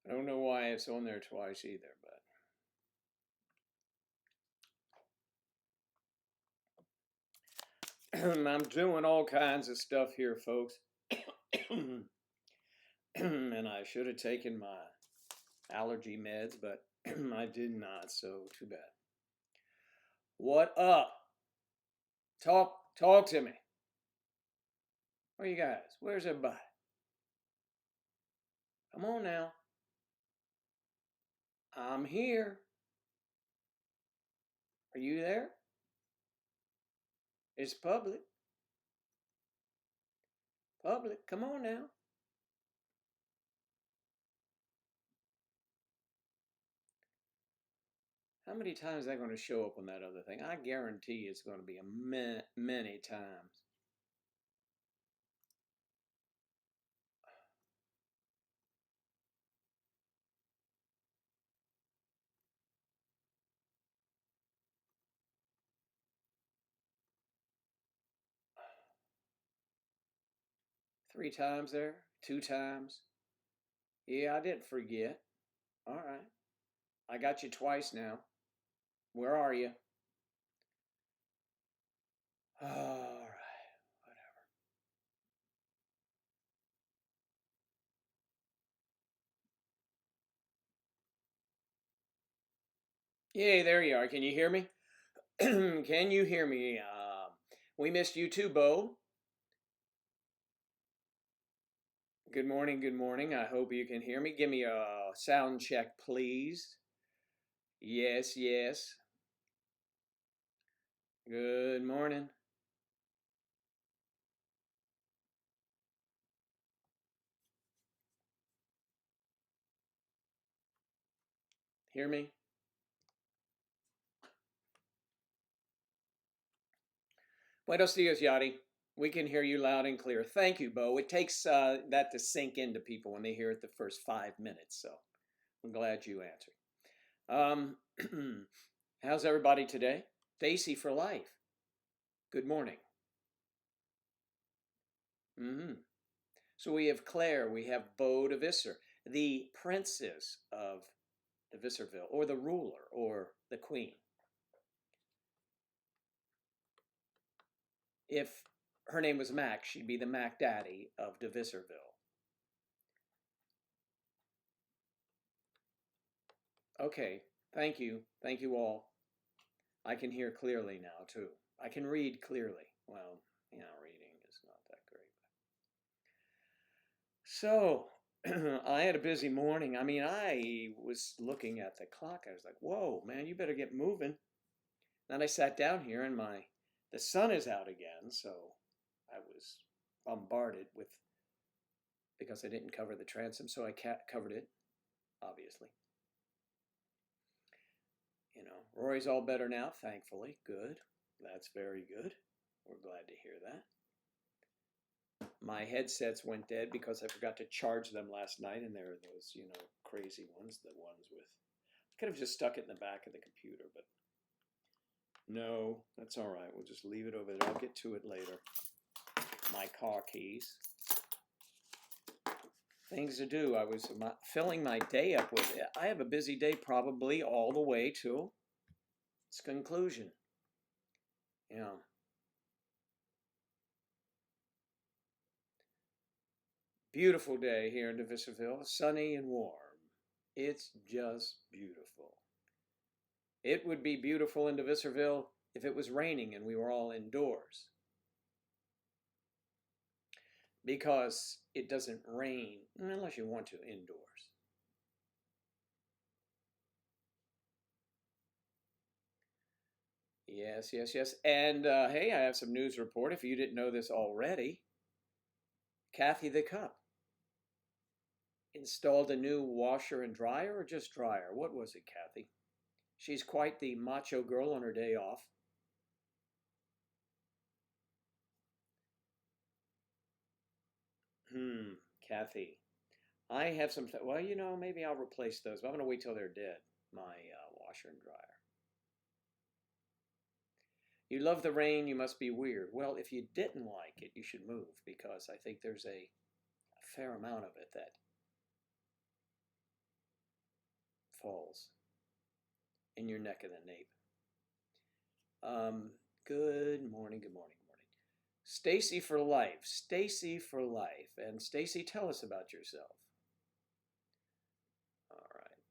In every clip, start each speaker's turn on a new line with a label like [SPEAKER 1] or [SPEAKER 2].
[SPEAKER 1] I don't know why it's on there twice either, but I'm doing all kinds of stuff here, folks. And I should have taken my allergy meds, but I did not, so too bad. What up? Talk to me. Where you guys? Where's everybody? Come on now. I'm here. Are you there? It's public. Public. Come on now. How many times is that going to show up on that other thing? I guarantee it's going to be many times. Three times there? Two times? Yeah, I didn't forget. All right. I got you twice now. Where are you? All right. Whatever. Yay, there you are. Can you hear me? Can you hear me? We missed you too, Bo. Good morning, good morning. I hope you can hear me. Give me a sound check, please. Yes, yes. Good morning. Hear me? Buenos dias, Yachty. We can hear you loud and clear. Thank you, Bo. It takes that to sink into people when they hear it the first 5 minutes, so I'm glad you answered. How's everybody today? Stacy for life. Good morning. So we have Claire, we have Beau de Visser, the princess of the Visserville, or the ruler, or the queen. If her name was Mac, she'd be the Mac Daddy of de Visserville. Okay, thank you. Thank you all. I can hear clearly now, too. I can read clearly. Well, reading is not that great. So, I had a busy morning. I mean, I was looking at the clock. I was like, whoa, man, you better get moving. Then I sat down here and the sun is out again, so I was bombarded with, because I didn't cover the transom, so I covered it, obviously. Rory's all better now, thankfully. Good. That's very good. We're glad to hear that. My headsets went dead because I forgot to charge them last night, and they're those, crazy ones, the ones with... I could have just stuck it in the back of the computer, but no, that's all right. We'll just leave it over there. I'll get to it later. My car keys. Things to do. I was filling my day up with it. I have a busy day probably all the way to its conclusion. Beautiful day here in Visserville, sunny and warm. It's just beautiful. It would be beautiful in Visserville if it was raining and we were all indoors. Because it doesn't rain unless you want to indoors. Yes, yes, yes. And hey, I have some news report if you didn't know this already. Kathy the Cup installed a new washer and dryer, or just dryer? What was it, Kathy? She's quite the macho girl on her day off. Kathy. I have some, well, maybe I'll replace those, but I'm going to wait till they're dead, my washer and dryer. You love the rain, you must be weird. Well, if you didn't like it, you should move, because I think there's a fair amount of it that falls in your neck of the nape. Good morning, good morning, good morning. Stacy for life, Stacy for life. And Stacy, tell us about yourself. All right.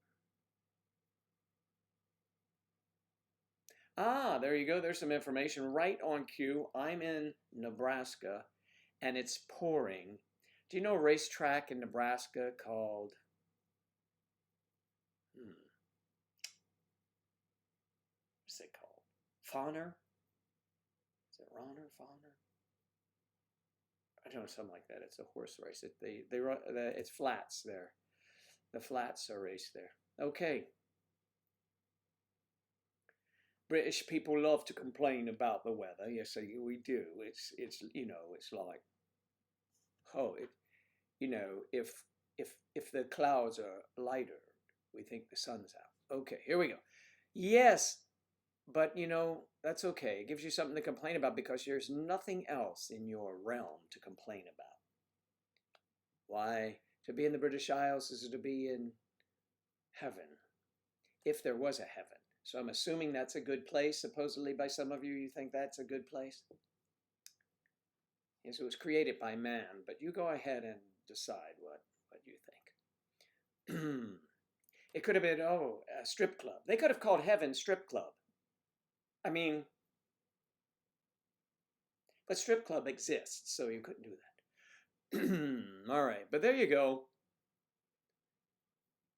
[SPEAKER 1] Ah, there you go. There's some information right on cue. I'm in Nebraska and it's pouring. Do you know a racetrack in Nebraska called, what's it called? Fauner? Is it Ronner, Fauner? I don't know, something like that. It's a horse race. It's flats there. The flats are raced there. Okay. British people love to complain about the weather. Yes, we do. It's it's like, oh, if the clouds are lighter, we think the sun's out. Okay, here we go. Yes, but that's okay. It gives you something to complain about because there's nothing else in your realm to complain about. Why? To be in the British Isles is to be in heaven, if there was a heaven. So I'm assuming that's a good place. Supposedly by some of you, you think that's a good place? Yes, it was created by man, but you go ahead and decide what you think. It could have been, a strip club. They could have called heaven strip club. I mean, but strip club exists, so you couldn't do that. All right, but there you go.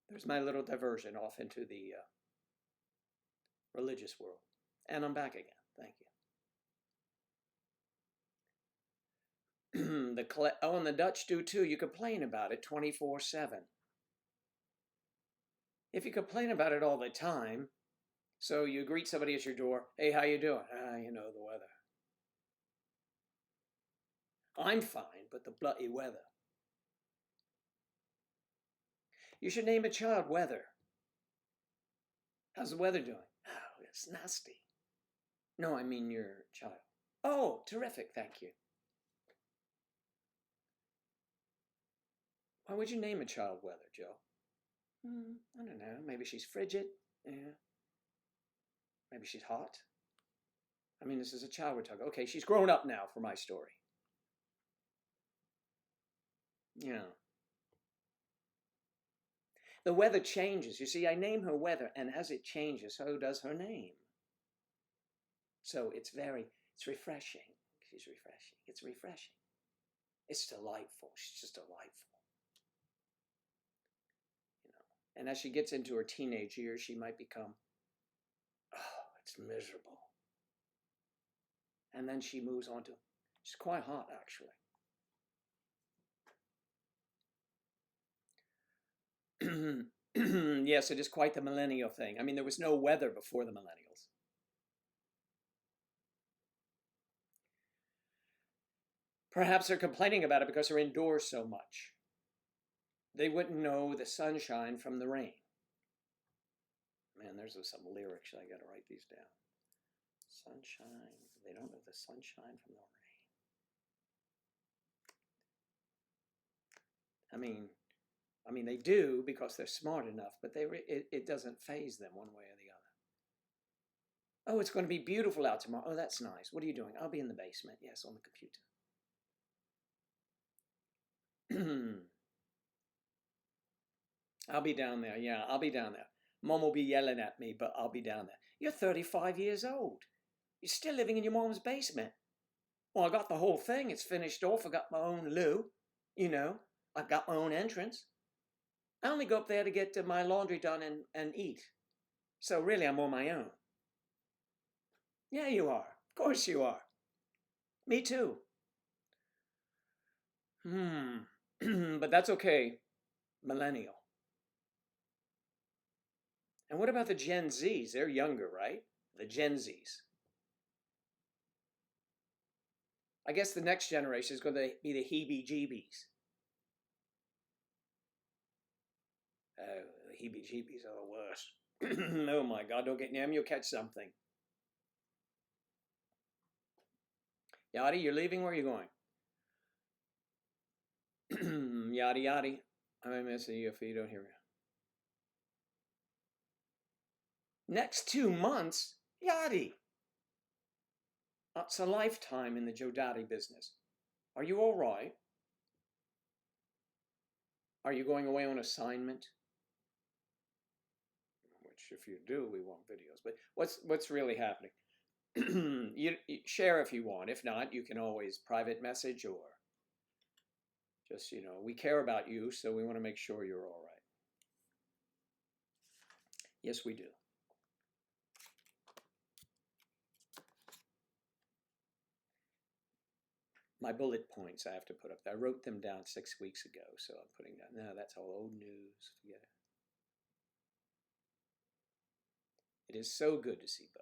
[SPEAKER 1] There's my little diversion off into the religious world. And I'm back again. Thank you. And the Dutch do too. You complain about it 24/7. If you complain about it all the time, so you greet somebody at your door, hey, how you doing? The weather. I'm fine, but the bloody weather. You should name a child Weather. How's the weather doing? Oh, it's nasty. No, I mean your child. Oh, terrific, thank you. Why would you name a child Weather, Joe? I don't know. Maybe she's frigid. Yeah. Maybe she's hot. I mean, this is a child we're talking. Okay, she's grown up now for my story. Yeah. The weather changes. You see, I name her Weather, and as it changes, so does her name. So it's refreshing. She's refreshing. It's refreshing. It's delightful. She's just delightful. And as she gets into her teenage years, she might become, it's miserable. And then she moves on to, she's quite hot, actually. Yes, it is quite the millennial thing. I mean, there was no weather before the millennials. Perhaps they're complaining about it because they're indoors so much. They wouldn't know the sunshine from the rain. Man, there's some lyrics. I got to write these down. Sunshine. They don't know the sunshine from the rain. I mean, they do because they're smart enough, but it doesn't faze them one way or the other. Oh, it's going to be beautiful out tomorrow. Oh, that's nice. What are you doing? I'll be in the basement. Yes, on the computer. I'll be down there. Yeah, I'll be down there. Mom will be yelling at me, but I'll be down there. You're 35 years old. You're still living in your mom's basement. Well, I got the whole thing. It's finished off. I got my own loo. I got my own entrance. I only go up there to get my laundry done and eat. So really, I'm on my own. Yeah, you are. Of course you are. Me too. But that's okay. Millennial. And what about the Gen Zs? They're younger, right? The Gen Zs. I guess the next generation is going to be the heebie-jeebies. Oh, the heebie-jeebies are the worst. Oh my God, don't get near them, you'll catch something. Yachty, you're leaving? Where are you going? Yachty. I'm missing you if you don't hear me. Next 2 months? Yachty! It's a lifetime in the Joe Daddy business. Are you all right? Are you going away on assignment? Which, if you do, we want videos. But what's really happening? you share if you want. If not, you can always private message or just, we care about you, so we want to make sure you're all right. Yes, we do. My bullet points I have to put up there. I wrote them down 6 weeks ago, so I'm putting down. No, that's all old news. Forget it. It is so good to see Bo.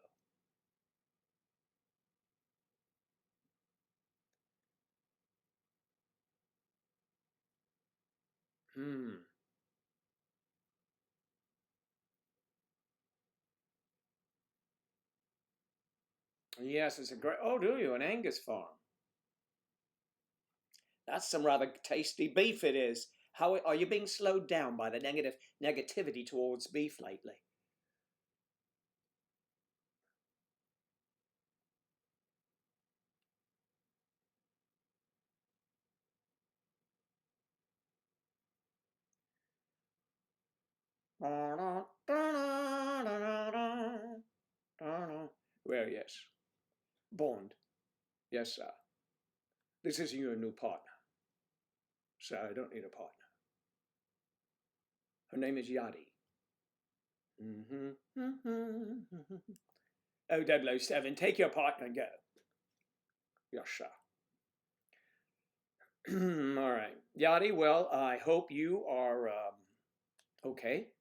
[SPEAKER 1] Yes, it's a great. Oh, do you? An Angus farm. That's some rather tasty beef. It is. How are you being slowed down by the negativity towards beef lately? Well, yes. Bond. Yes, sir. This is your new partner. Sir, I don't need a partner. Her name is Yadi. Oh, 007, take your partner and go. Yes, sir. All right. Yadi, well, I hope you are okay.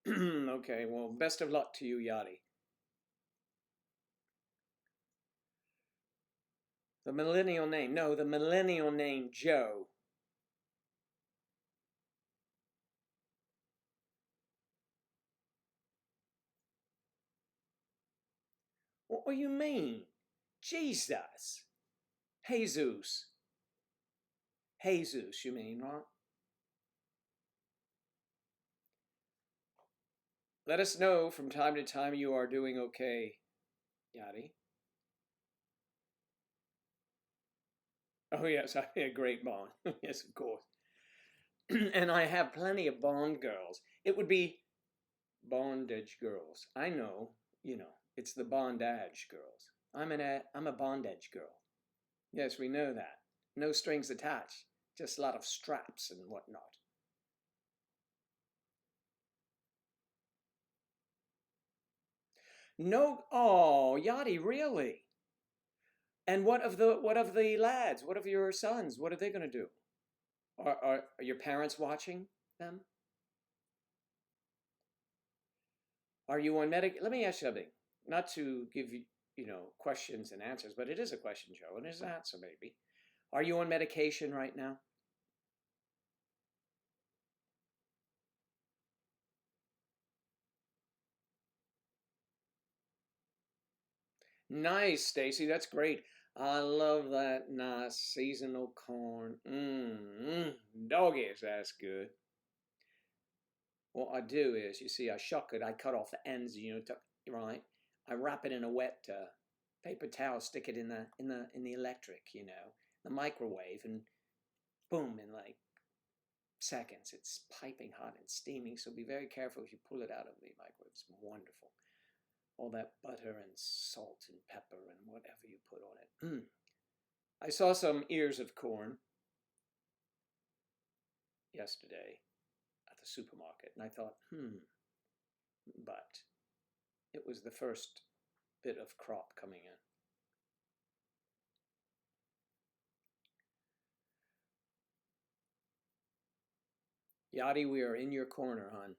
[SPEAKER 1] Okay, well, best of luck to you, Yadi. The millennial name. No, the millennial name, Joe. What do you mean? Jesus. Jesus. Jesus, you mean, right? Let us know from time to time you are doing okay, Yadi. Oh, yes, I had a great bond. Yes, of course. And I have plenty of Bond girls. It would be bondage girls. I know, it's the bondage girls. I'm a bondage girl. Yes, we know that. No strings attached, just a lot of straps and whatnot. No, oh, Yachty, really? And what of the lads? What of your sons? What are they going to do? Are your parents watching them? Are you on medic? Let me ask you something. Not to give you, questions and answers, but it is a question, Joe, and it's an answer maybe. Are you on medication right now? Nice, Stacy. That's great. I love that nice seasonal corn. Doggies, that's good. What I do is, you see, I shuck it. I cut off the ends, right? I wrap it in a wet paper towel, stick it in the electric, the microwave, and boom, in like seconds, it's piping hot and steaming. So be very careful if you pull it out of the microwave. It's wonderful. All that butter and salt and pepper and whatever you put on it. I saw some ears of corn yesterday at the supermarket, and I thought, but it was the first bit of crop coming in. Yachty, we are in your corner, hon.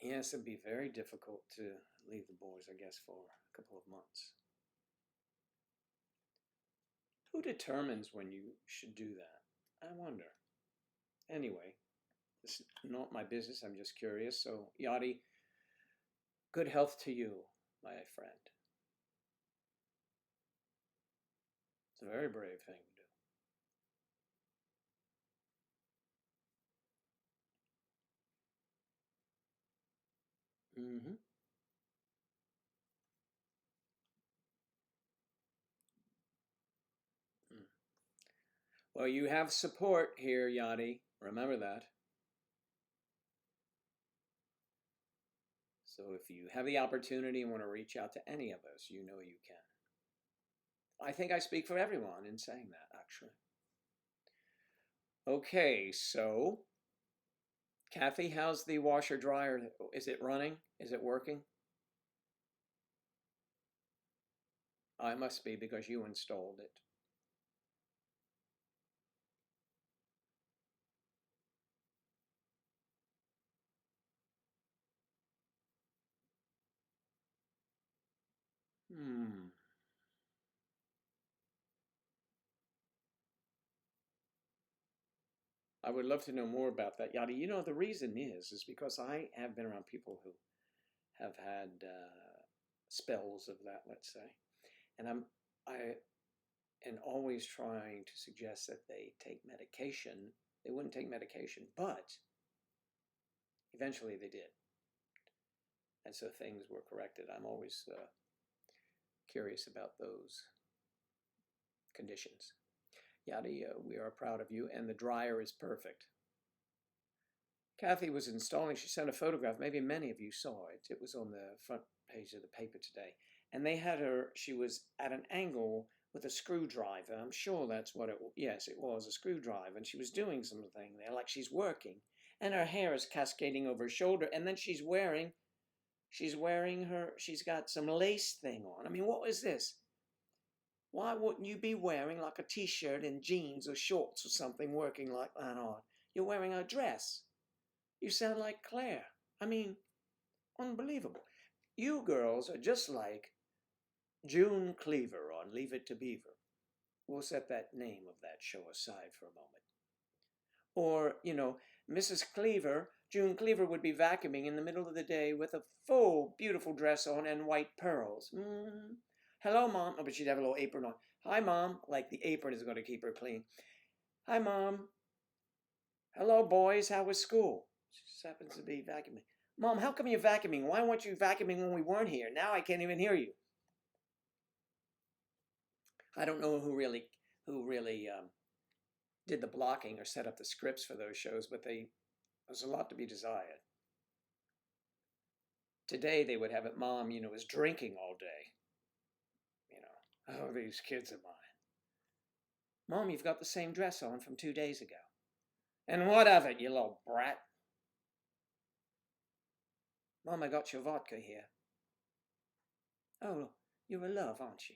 [SPEAKER 1] Yes, it'd be very difficult to leave the boys, I guess, for a couple of months. Who determines when you should do that? I wonder. Anyway, it's not my business. I'm just curious. So, Yachty, good health to you, my friend. It's a very brave thing to do. Mm-hmm. Mm. Well, you have support here, Yadi. Remember that. So if you have the opportunity and want to reach out to any of us, you know you can. I think I speak for everyone in saying that, actually. Okay, so Kathy, how's the washer dryer? Is it running? Is it working? I must be because you installed it. Hmm. I would love to know more about that, Yadi. You know, the reason is because I have been around people who have had spells of that, let's say, and I am always trying to suggest that they take medication. They wouldn't take medication, but eventually they did, and so things were corrected. I'm always curious about those conditions. Yadi, we are proud of you, and the dryer is perfect. Kathy was installing, she sent a photograph, maybe many of you saw it. It was on the front page of the paper today. And they had her, she was at an angle with a screwdriver. I'm sure that's what it was. Yes, it was a screwdriver. And she was doing something there, like she's working. And her hair is cascading over her shoulder. And then she's wearing she's got some lace thing on. I mean, what is this? Why wouldn't you be wearing like a t-shirt and jeans or shorts or something working like that on? You're wearing a dress. You sound like Claire. I mean, unbelievable. You girls are just like June Cleaver on Leave It to Beaver. We'll set that name of that show aside for a moment. Or, you know, Mrs. Cleaver, June Cleaver would be vacuuming in the middle of the day with a full, beautiful dress on and white pearls. Hello, Mom. Oh, but she'd have a little apron on. Hi, Mom. Like the apron is going to keep her clean. Hi, Mom. Hello, boys. How was school? She just happens to be vacuuming. Mom, how come you're vacuuming? Why weren't you vacuuming when we weren't here? Now I can't even hear you. I don't know who really did the blocking or set up the scripts for those shows, but there's a lot to be desired. Today they would have it, Mom, you know, is drinking all day. You know, oh, these kids of mine. Mom, you've got the same dress on from 2 days ago. And what of it, you little brat? Mom, I got your vodka here. Oh, you're a love, aren't you?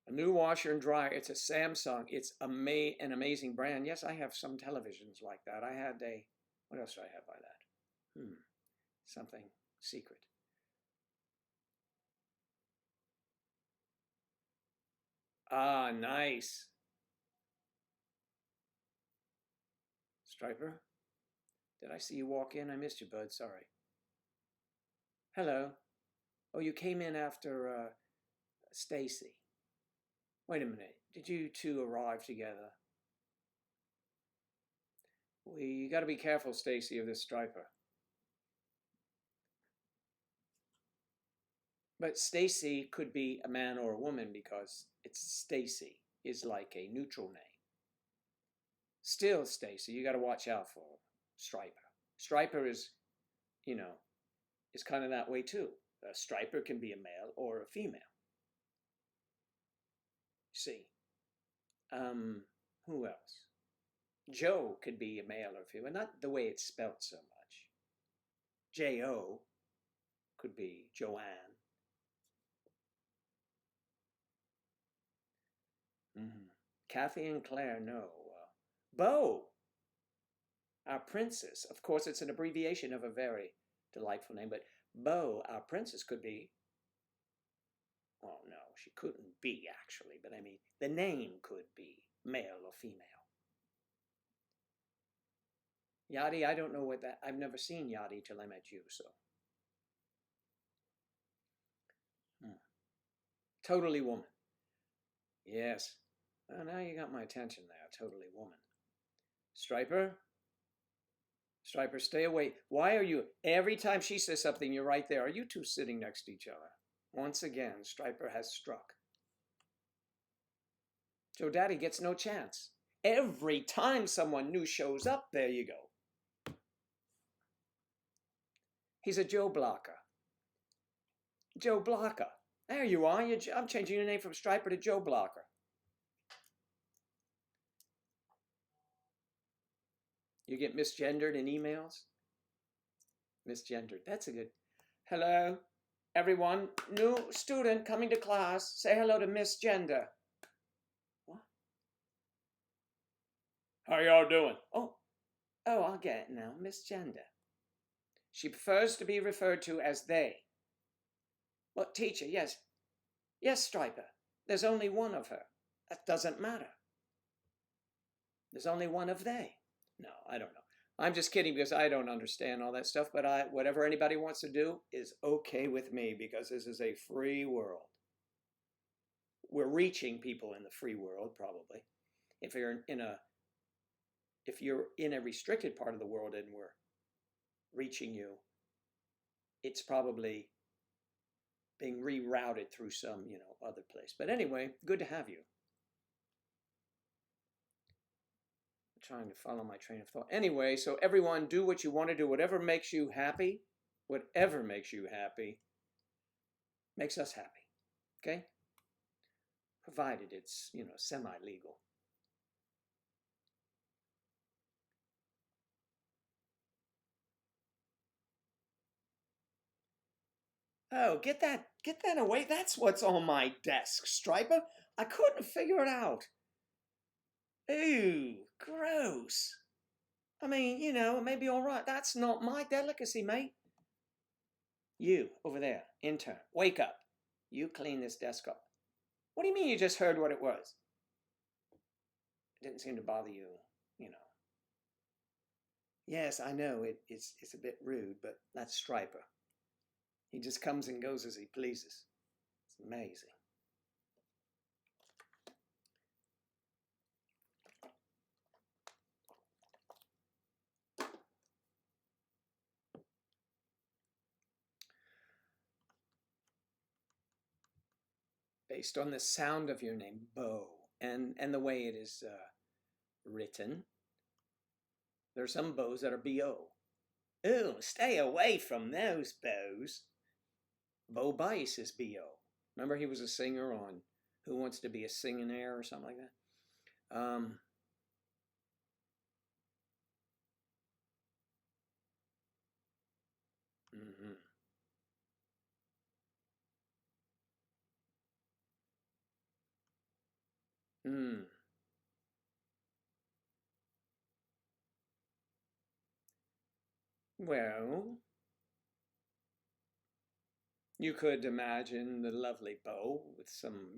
[SPEAKER 1] A new washer and dryer. It's a Samsung. It's an amazing brand. Yes, I have some televisions like that. I had what else do I have by that? Something secret. Ah, nice. Striper, did I see you walk in? I missed you, bud. Sorry. Hello. Oh, you came in after Stacy. Wait a minute. Did you two arrive together? You got to be careful, Stacy, of this striper. But Stacy could be a man or a woman because it's Stacy is like a neutral name. Still, Stacy, you got to watch out for Striper. Striper is, you know, is kind of that way too. A striper can be a male or a female. See, who else? Joe could be a male or female, not the way it's spelt so much. J-O could be Joanne. Kathy and Claire, no. Bo, our princess. Of course, it's an abbreviation of a very delightful name, but Bo, our princess, could be. Well, no, she couldn't be actually, but I mean, the name could be male or female. Yadi, I don't know what that. I've never seen Yadi till I met you, so. Totally woman. Yes. Oh, now you got my attention there, totally woman. Striper? Striper, stay away. Why are you, every time she says something, you're right there. Are you two sitting next to each other? Once again, Striper has struck. Joe Daddy gets no chance. Every time someone new shows up, there you go. He's a Joe Blocker. Joe Blocker. There you are. I'm changing your name from Striper to Joe Blocker. You get misgendered in emails? Misgendered. That's a good. Hello, everyone. New student coming to class. Say hello to Misgender. What? How y'all doing? Oh, I'll get it now. Misgender. She prefers to be referred to as they. What, teacher? Yes. Yes, Striper. There's only one of her. That doesn't matter. There's only one of they. No, I don't know. I'm just kidding because I don't understand all that stuff, but whatever anybody wants to do is okay with me because this is a free world. We're reaching people in the free world, probably. If you're in a restricted part of the world and we're reaching you, it's probably being rerouted through some, other place. But anyway, good to have you. Trying to follow my train of thought. Anyway, so everyone do what you want to do. Whatever makes you happy, makes us happy. Okay? Provided it's, semi-legal. Oh, get that away. That's what's on my desk, Striper. I couldn't figure it out. Ooh, gross. I mean, it may be all right. That's not my delicacy, mate. You, over there, intern, wake up. You clean this desk up. What do you mean you just heard what it was? It didn't seem to bother you, Yes, I know, it's a bit rude, but that's Striper. He just comes and goes as he pleases. It's amazing. Based on the sound of your name, Bo, and the way it is written, there are some Bo's that are B-O. Ooh, stay away from those Bo's. Bo Bice is B-O. Remember he was a singer on Who Wants to Be a Singinaire or something like that? Well, you could imagine the lovely Bo with some,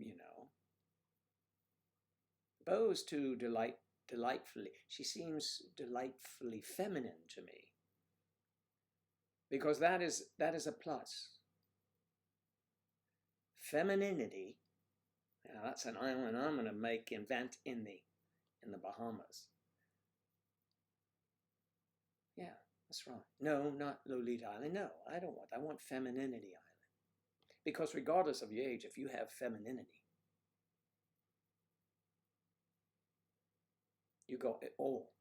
[SPEAKER 1] Bo's too delightfully. She seems delightfully feminine to me. Because that is a plus. Femininity. Now that's an island I'm going to invent in the Bahamas. Yeah, that's right. No, not Lolita Island. No, I want Femininity Island. Because regardless of your age, if you have femininity, you got it all.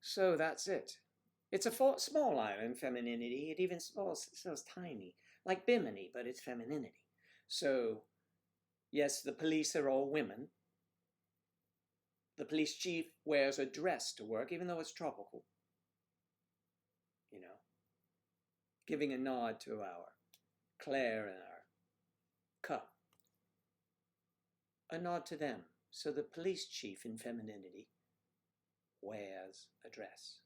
[SPEAKER 1] So that's it. It's a small island, femininity. It even smells tiny, like Bimini, but it's femininity. So, yes, the police are all women. The police chief wears a dress to work, even though it's tropical. Giving a nod to our Claire and our Cup. A nod to them. So the police chief in femininity wears a dress.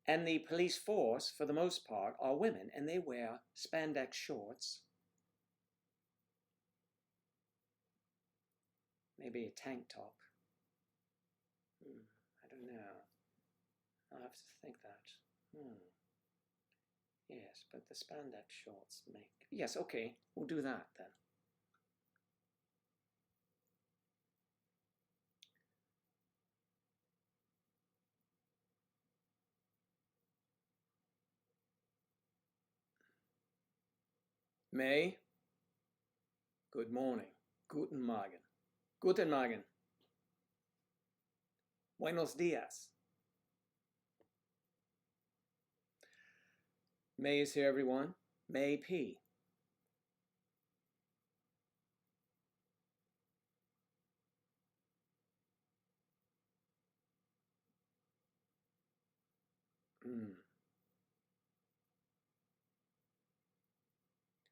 [SPEAKER 1] And the police force, for the most part, are women, and they wear spandex shorts, maybe a tank top. I don't know. I'll have to think that. Yes, but the spandex shorts make... Yes, okay, we'll do that then. May, good morning. Guten Morgen. Guten Morgen. Buenos dias. May is here, everyone. May P.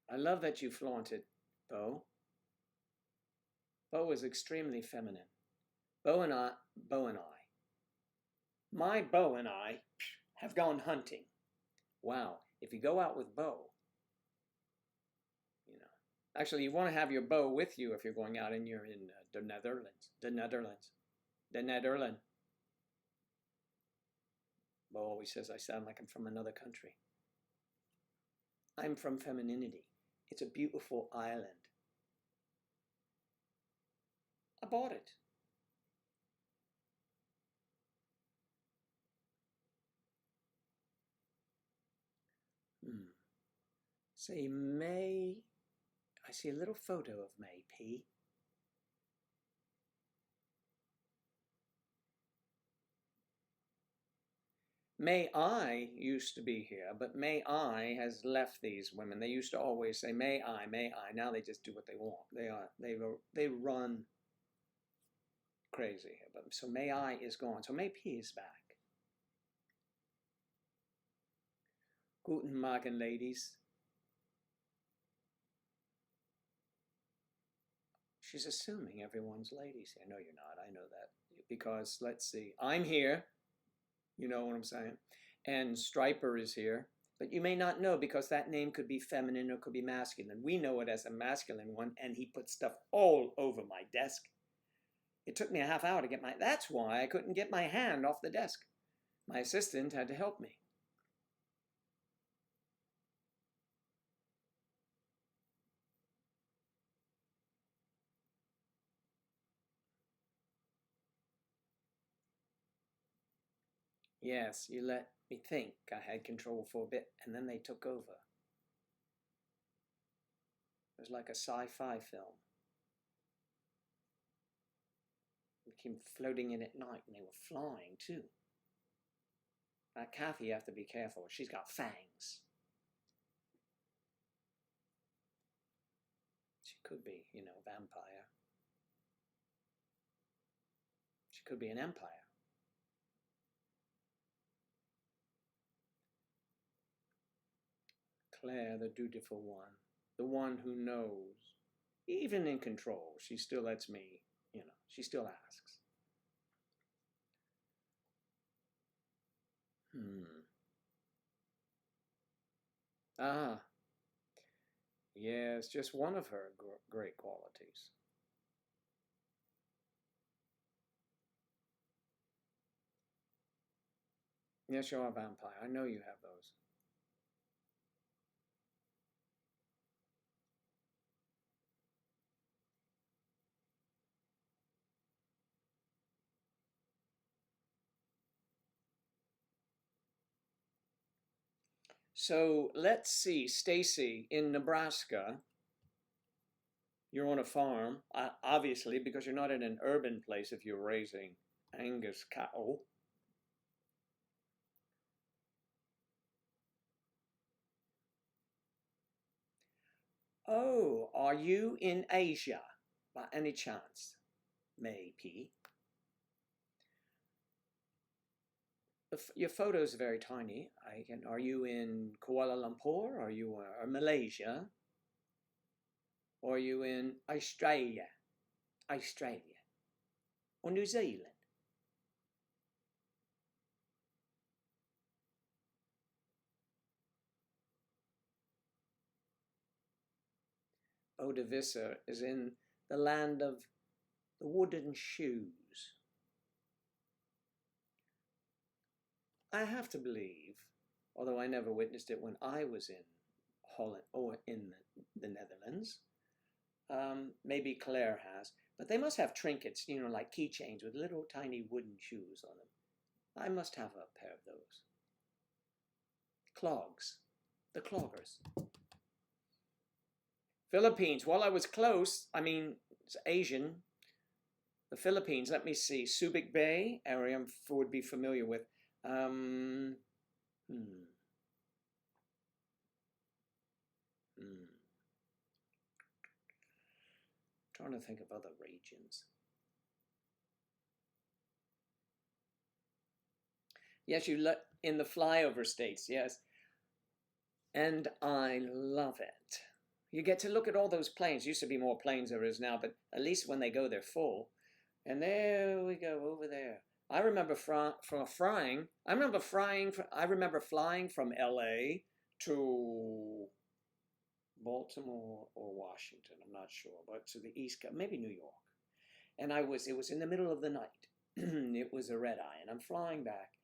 [SPEAKER 1] I love that you flaunt it, Bo. Bo is extremely feminine. Bo and I, my Bo and I have gone hunting. Wow, if you go out with Bo, you know. Actually, you want to have your Bo with you if you're going out and you're in the Netherlands. The Netherlands. Bo always says I sound like I'm from another country. I'm from femininity. It's a beautiful island. I bought it. Say May. I see a little photo of May P. May I used to be here, but May I has left these women. They used to always say May I, May I. Now they just do what they want. They run crazy here. But so May I is gone. So May P is back. Guten Morgen, ladies. She's assuming everyone's ladies here. No, you're not. I know that. Because, let's see, I'm here. You know what I'm saying? And Striper is here. But you may not know because that name could be feminine or could be masculine. We know it as a masculine one, and he put stuff all over my desk. It took me a half hour to get my... That's why I couldn't get my hand off the desk. My assistant had to help me. Yes, you let me think I had control for a bit, and then they took over. It was like a sci-fi film. We came floating in at night, and they were flying, too. Kathy, you have to be careful. She's got fangs. She could be, you know, vampire. She could be an empire. Claire, the dutiful one, the one who knows, even in control, she still lets me, you know, she still asks. Ah, yes, just one of her great qualities. Yes, you're a vampire. I know you have those. So let's see, Stacy, in Nebraska, you're on a farm, obviously, because you're not in an urban place if you're raising Angus cattle. Oh, are you in Asia by any chance? Maybe. Your photo is very tiny. Are you in Kuala Lumpur? Are you in Malaysia? Or are you in Australia? Or New Zealand? Odavissa is in the land of the wooden shoes. I have to believe although I never witnessed it when I was in Holland or in the Netherlands. Maybe Claire has, but they must have trinkets, you know, like keychains with little tiny wooden shoes on them. I must have a pair of those. Clogs, the cloggers. Philippines, well, I was close. I mean, it's Asian. The Philippines, let me see. Subic Bay area I would be familiar with. Trying to think of other regions. Yes, in the flyover states, yes. And I love it. You get to look at all those planes. Used to be more planes than there is now, but at least when they go, they're full. And there we go over there. I remember flying. I remember flying from LA to Baltimore or Washington. I'm not sure, but to the East Coast, maybe New York. And it was in the middle of the night. It was a red eye, and I'm flying back.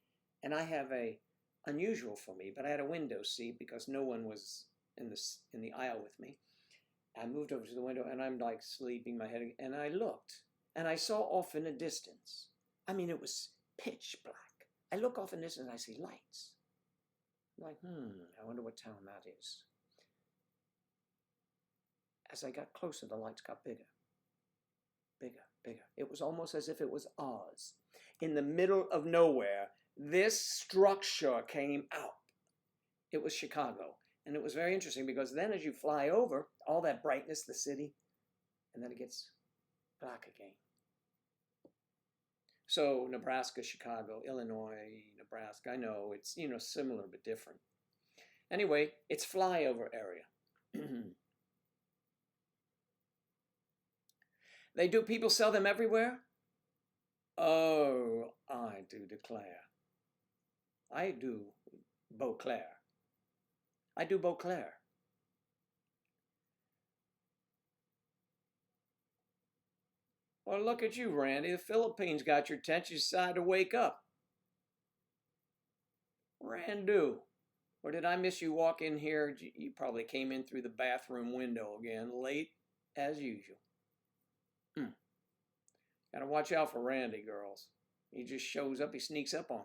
[SPEAKER 1] And I have unusual for me, but I had a window seat because no one was in the aisle with me. I moved over to the window, and I'm like sleeping my head, and I looked, and I saw off in the distance. I mean, it was pitch black. I look off in the distance, and I see lights. I'm like, I wonder what town that is. As I got closer, the lights got bigger. Bigger, bigger. It was almost as if it was Oz. In the middle of nowhere, this structure came out. It was Chicago. And it was very interesting because then as you fly over, all that brightness, the city, and then it gets black again. So Nebraska, Chicago, Illinois, Nebraska, I know it's, you know, similar but different. Anyway, it's flyover area. People sell them everywhere? Oh, I do declare. I do Beauclair. I do Beauclair. Well, look at you, Randy. The Philippines got your attention. You decided to wake up. Randu. Or did I miss you walk in here? You probably came in through the bathroom window again, late as usual. Gotta watch out for Randy, girls. He just shows up, he sneaks up on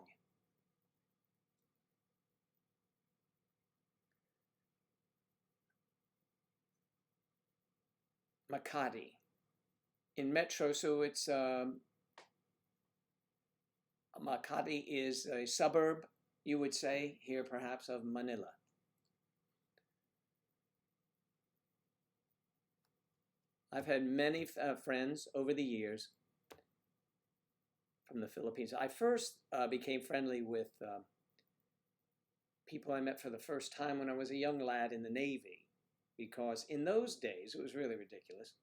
[SPEAKER 1] you. Makati. In Metro, so it's Makati is a suburb, you would say, here perhaps, of Manila. I've had many friends over the years from the Philippines. I first became friendly with people I met for the first time when I was a young lad in the Navy, because in those days, it was really ridiculous.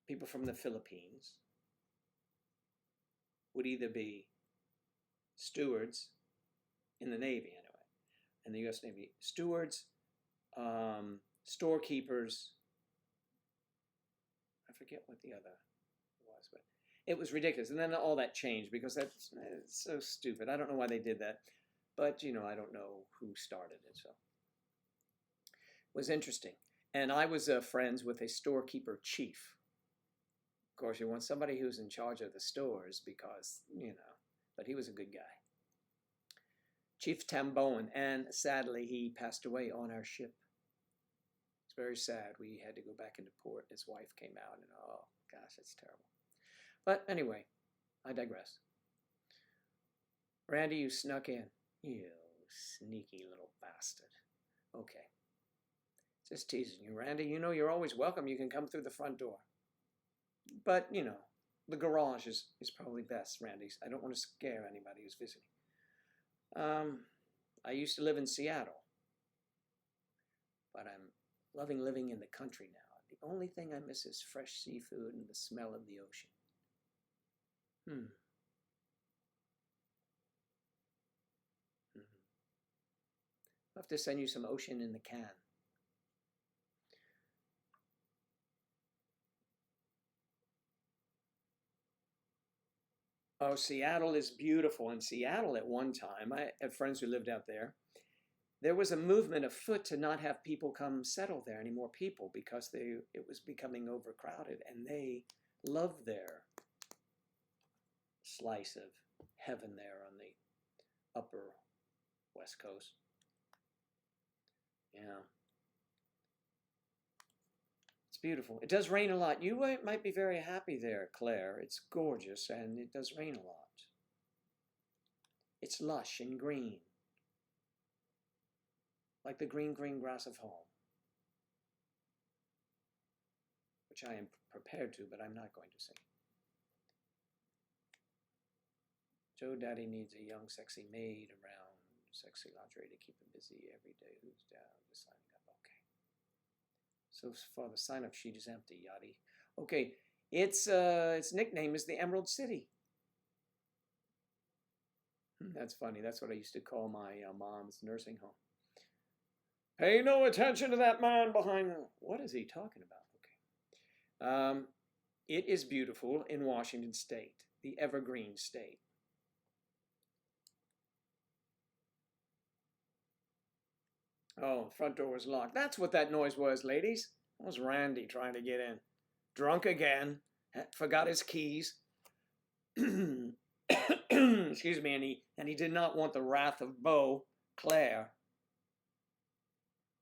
[SPEAKER 1] People from the Philippines would either be stewards in the Navy anyway, in the U.S. Navy, stewards, storekeepers, I forget what the other was, but it was ridiculous. And then all that changed because it's so stupid. I don't know why they did that, but you know, I don't know who started it, so it was interesting. And I was friends with a storekeeper chief. Of course, you want somebody who's in charge of the stores because, you know, but he was a good guy. Chief Tamboan, and sadly, he passed away on our ship. It's very sad. We had to go back into port. His wife came out, and oh, gosh, it's terrible. But anyway, I digress. Randy, you snuck in. You sneaky little bastard. Okay. Just teasing you, Randy. You know you're always welcome. You can come through the front door. But, you know, the garage is probably best, Randy. I don't want to scare anybody who's visiting. I used to live in Seattle, but I'm loving living in the country now. The only thing I miss is fresh seafood and the smell of the ocean. I'll have to send you some ocean in the can. Oh, Seattle is beautiful. In Seattle at one time, I had friends who lived out there. There was a movement afoot to not have people come settle there, any more people, because it was becoming overcrowded, and they loved their slice of heaven there on the upper West Coast. Yeah. It's beautiful. It does rain a lot. You might be very happy there, Claire. It's gorgeous, and it does rain a lot. It's lush and green, like the green, green grass of home, which I am prepared to, but I'm not going to sing. Joe Daddy needs a young, sexy maid around, sexy lingerie to keep him busy every day. Who's down? Just signing up. Okay. So far, the sign-up sheet is empty, Yachty. Okay, its nickname is the Emerald City. That's funny. That's what I used to call my mom's nursing home. Pay no attention to that man behind the... What is he talking about? Okay. It is beautiful in Washington State, the evergreen state. Oh, front door was locked. That's what that noise was, ladies. That was Randy trying to get in. Drunk again. Forgot his keys. Excuse me, and he did not want the wrath of Beau, Claire,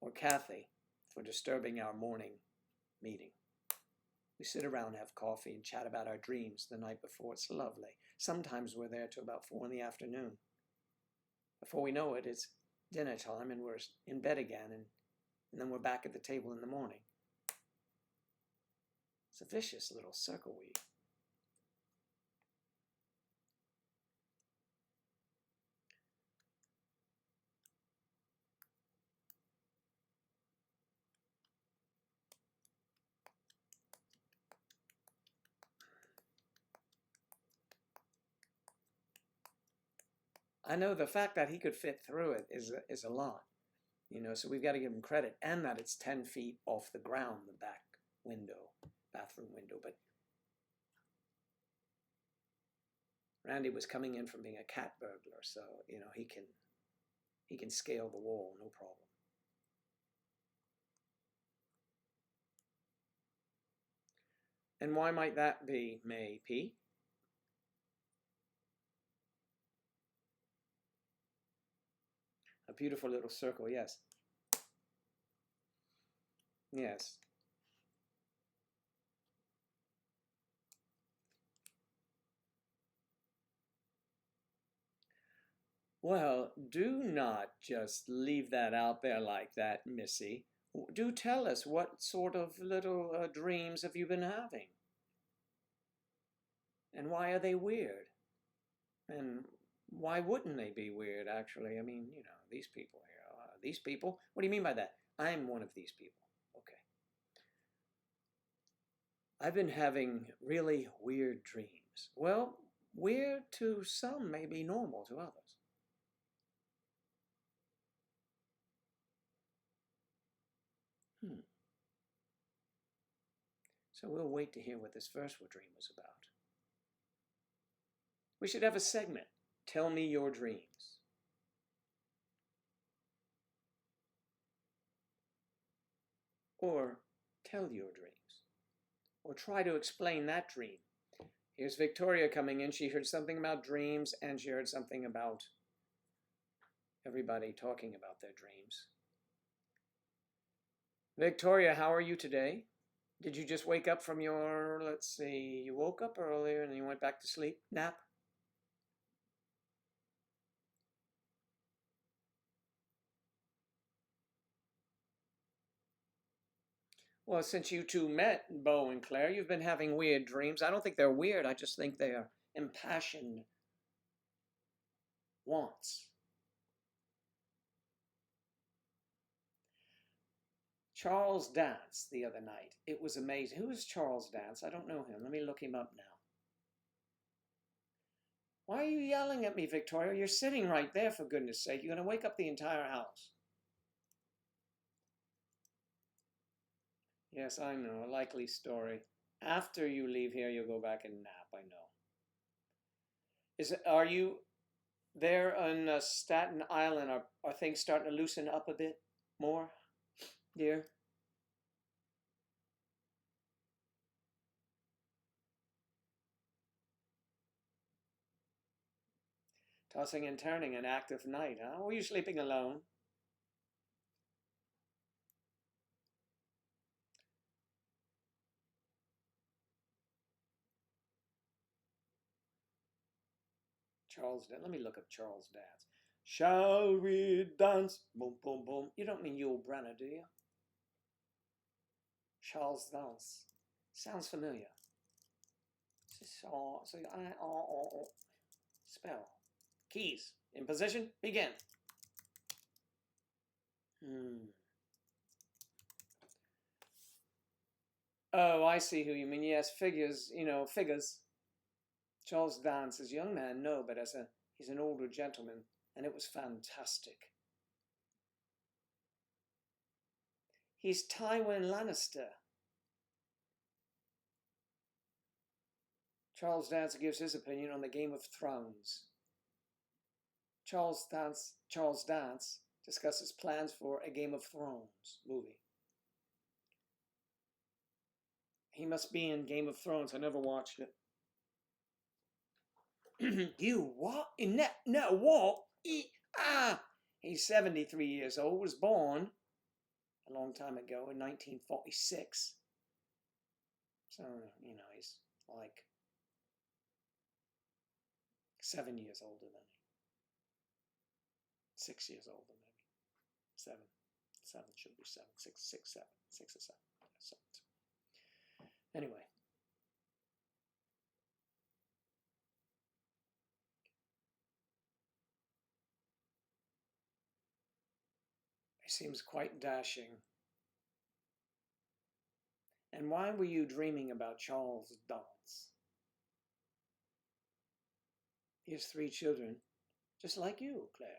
[SPEAKER 1] or Kathy for disturbing our morning meeting. We sit around, have coffee, and chat about our dreams the night before. It's lovely. Sometimes we're there till about 4 in the afternoon. Before we know it, it's dinner time, and we're in bed again, and then we're back at the table in the morning. It's a vicious little circle we... I know the fact that he could fit through it is a lot, you know, so we've got to give him credit, and that it's 10 feet off the ground, the back window, bathroom window. But Randy was coming in from being a cat burglar, so, you know, he can scale the wall, no problem. And why might that be, May P? A beautiful little circle, yes. Yes. Well, do not just leave that out there like that, Missy. Do tell us, what sort of little dreams have you been having? And why are they weird? And why wouldn't they be weird, actually? I mean, you know, these people here. These people? What do you mean by that? I'm one of these people. Okay. I've been having really weird dreams. Well, weird to some may be normal to others. So we'll wait to hear what this first dream was about. We should have a segment. Tell me your dreams. Or tell your dreams. Or try to explain that dream. Here's Victoria coming in. She heard something about dreams, and she heard something about everybody talking about their dreams. Victoria, how are you today? Did you just wake up from your, let's see, you woke up earlier and then you went back to sleep? Nap? Well, since you two met, Beau and Claire, you've been having weird dreams. I don't think they're weird. I just think they are impassioned wants. Charles danced the other night. It was amazing. Who is Charles Dance? I don't know him. Let me look him up now. Why are you yelling at me, Victoria? You're sitting right there, for goodness sake. You're going to wake up the entire house. Yes, I know. A likely story. After you leave here, you'll go back and nap, I know. Are you there on Staten Island? Are things starting to loosen up a bit more, dear? Tossing and turning, an active night, huh? Were you sleeping alone? Charles dance. Let me look up Charles dance. Shall we dance? Boom, boom, boom. You don't mean Yul Brynner, do you? Charles dance. Sounds familiar. So spell. Keys. In position. Begin. Oh, I see who you mean. Yes, figures. You know, figures. Charles Dance, as a young man, no, but he's an older gentleman, and it was fantastic. He's Tywin Lannister. Charles Dance gives his opinion on the Game of Thrones. Charles Dance discusses plans for a Game of Thrones movie. He must be in Game of Thrones. I never watched it. You what? In that? No, what? He's 73 years old, was born a long time ago in 1946. So, you know, he's like 7 years older than me. 6 years older, maybe. 7. 7 should be 7. 6, 6, 7. 6 or 7. 7. Anyway. He seems quite dashing. And why were you dreaming about Charles Dance? He has 3 children, just like you, Claire.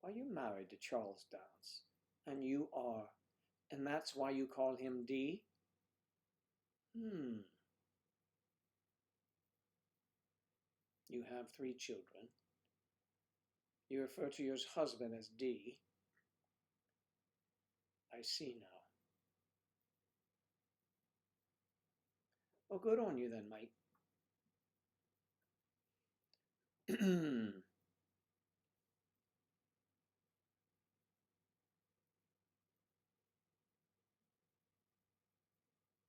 [SPEAKER 1] Why are you married to Charles Dance? And you are. And that's why you call him D? You have 3 children. You refer to your husband as D. I see now. Well, good on you then, mate.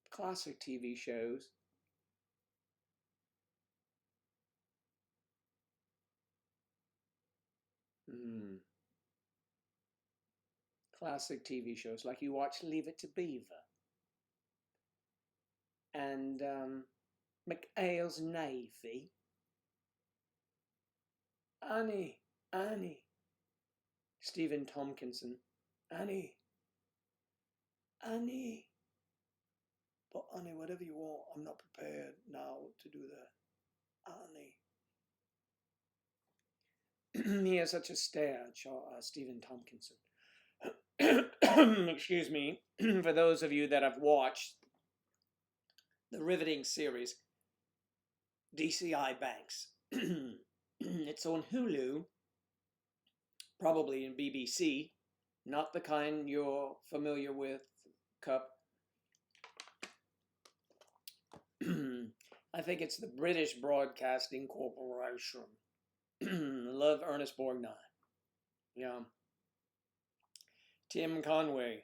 [SPEAKER 1] Classic TV shows. Classic TV shows, like you watch Leave It to Beaver. And McHale's Navy. Annie, Annie. Stephen Tompkinson. Annie, Annie. But Annie, whatever you want, I'm not prepared now to do that. Annie. He has such a stare, Stephen Tompkinson. Excuse me, for those of you that have watched the riveting series, DCI Banks. It's on Hulu, probably in BBC, not the kind you're familiar with, Cup. I think it's the British Broadcasting Corporation. Love Ernest Borgnine. Yeah. Tim Conway.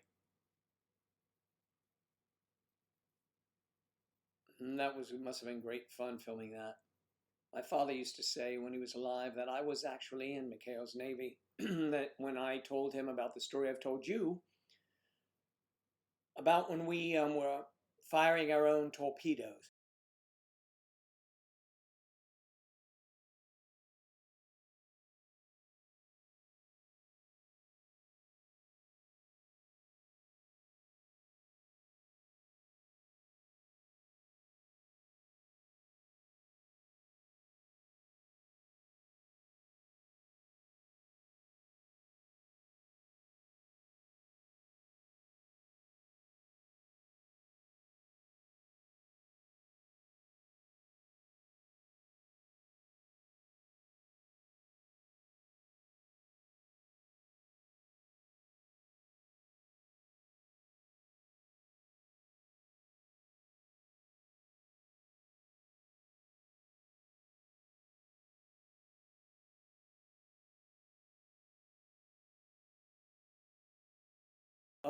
[SPEAKER 1] That must have been great fun filming that. My father used to say when he was alive that I was actually in McHale's Navy. That when I told him about the story I've told you, about when we were firing our own torpedoes.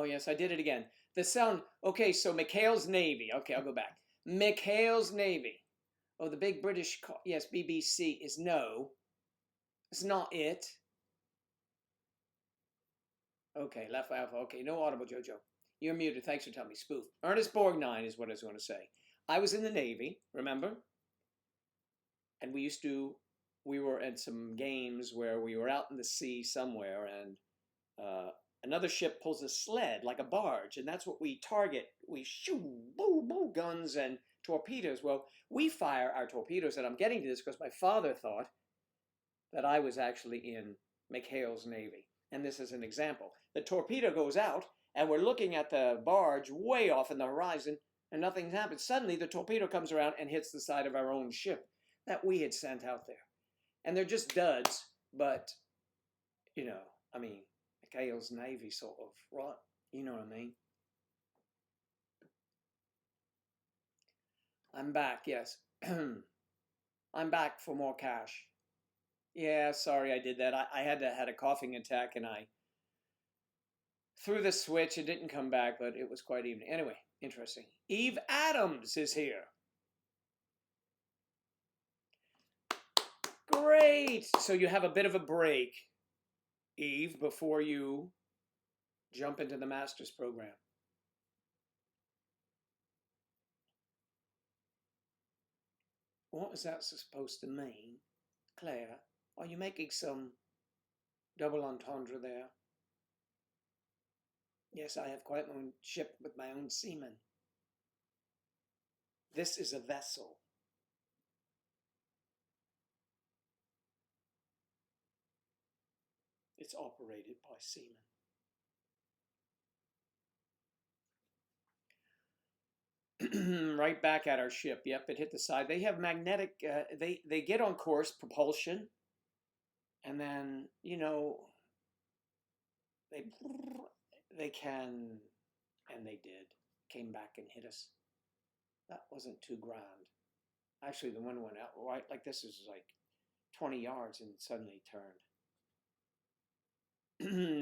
[SPEAKER 1] Oh, yes, I did it again. The sound. Okay, so McHale's Navy. Okay, I'll go back. McHale's Navy. Oh, the big British. Yes, BBC is no. It's not it. Okay, left alpha. Okay, no audible, Jojo. You're muted. Thanks for telling me. Spoof. Ernest Borgnine is what I was going to say. I was in the Navy, remember? And we were at some games where we were out in the sea somewhere, and another ship pulls a sled like a barge, and that's what we target. We shoot, boo, boo, guns and torpedoes. Well, we fire our torpedoes, and I'm getting to this because my father thought that I was actually in McHale's Navy. And this is an example. The torpedo goes out, and we're looking at the barge way off in the horizon, and nothing's happened. Suddenly, the torpedo comes around and hits the side of our own ship that we had sent out there. And they're just duds, but, you know, I mean, McHale's Navy sort of, right? You know what I mean? I'm back, yes. I'm back for more cash. Yeah, sorry I did that. I had a coughing attack, and I threw the switch. It didn't come back, but it was quite evening. Anyway, interesting. Eve Adams is here. Great. So you have a bit of a break, Eve, before you jump into the master's program. What was that supposed to mean? Claire, are you making some double entendre there? Yes, I have quite my own ship with my own seamen. This is a vessel. It's operated by seamen. Right back at our ship. Yep, it hit the side. They have magnetic, they get on course, propulsion, and then, you know, they can, and they did, came back and hit us. That wasn't too grand. Actually, the one went out right, like this is like 20 yards and suddenly turned.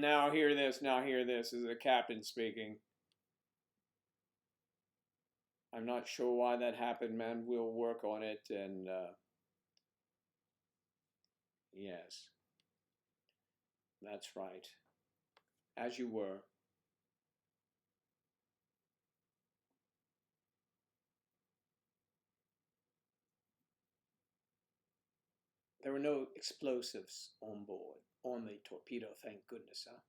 [SPEAKER 1] Now hear this, this is the captain speaking. I'm not sure why that happened, man. We'll work on it, and yes, that's right. As you were. There were no explosives on board, on the torpedo, thank goodness, huh?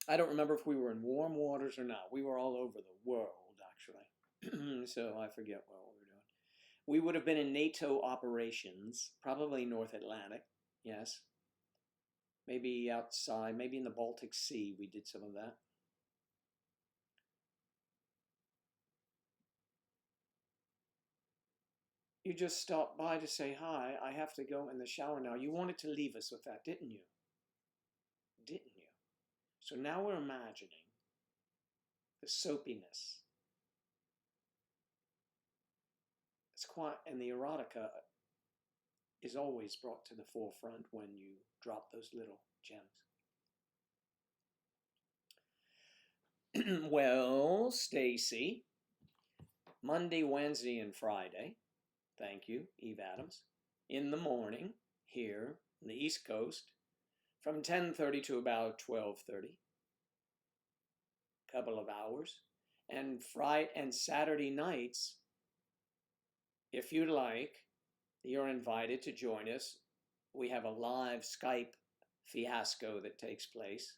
[SPEAKER 1] I don't remember if we were in warm waters or not. We were all over the world, actually. So I forget what we were doing. We would have been in NATO operations, probably North Atlantic, yes. Maybe outside, maybe in the Baltic Sea, we did some of that. You just stopped by to say hi. I have to go in the shower now. You wanted to leave us with that, didn't you? Didn't you? So now we're imagining the soapiness. It's quite, and the erotica is always brought to the forefront when you drop those little gems. Well, Stacy, Monday, Wednesday, and Friday, thank you, Eve Adams, in the morning here on the East Coast from 10:30 to about 12:30, couple of hours, and Friday and Saturday nights, if you'd like, you're invited to join us. We have a live Skype fiasco that takes place,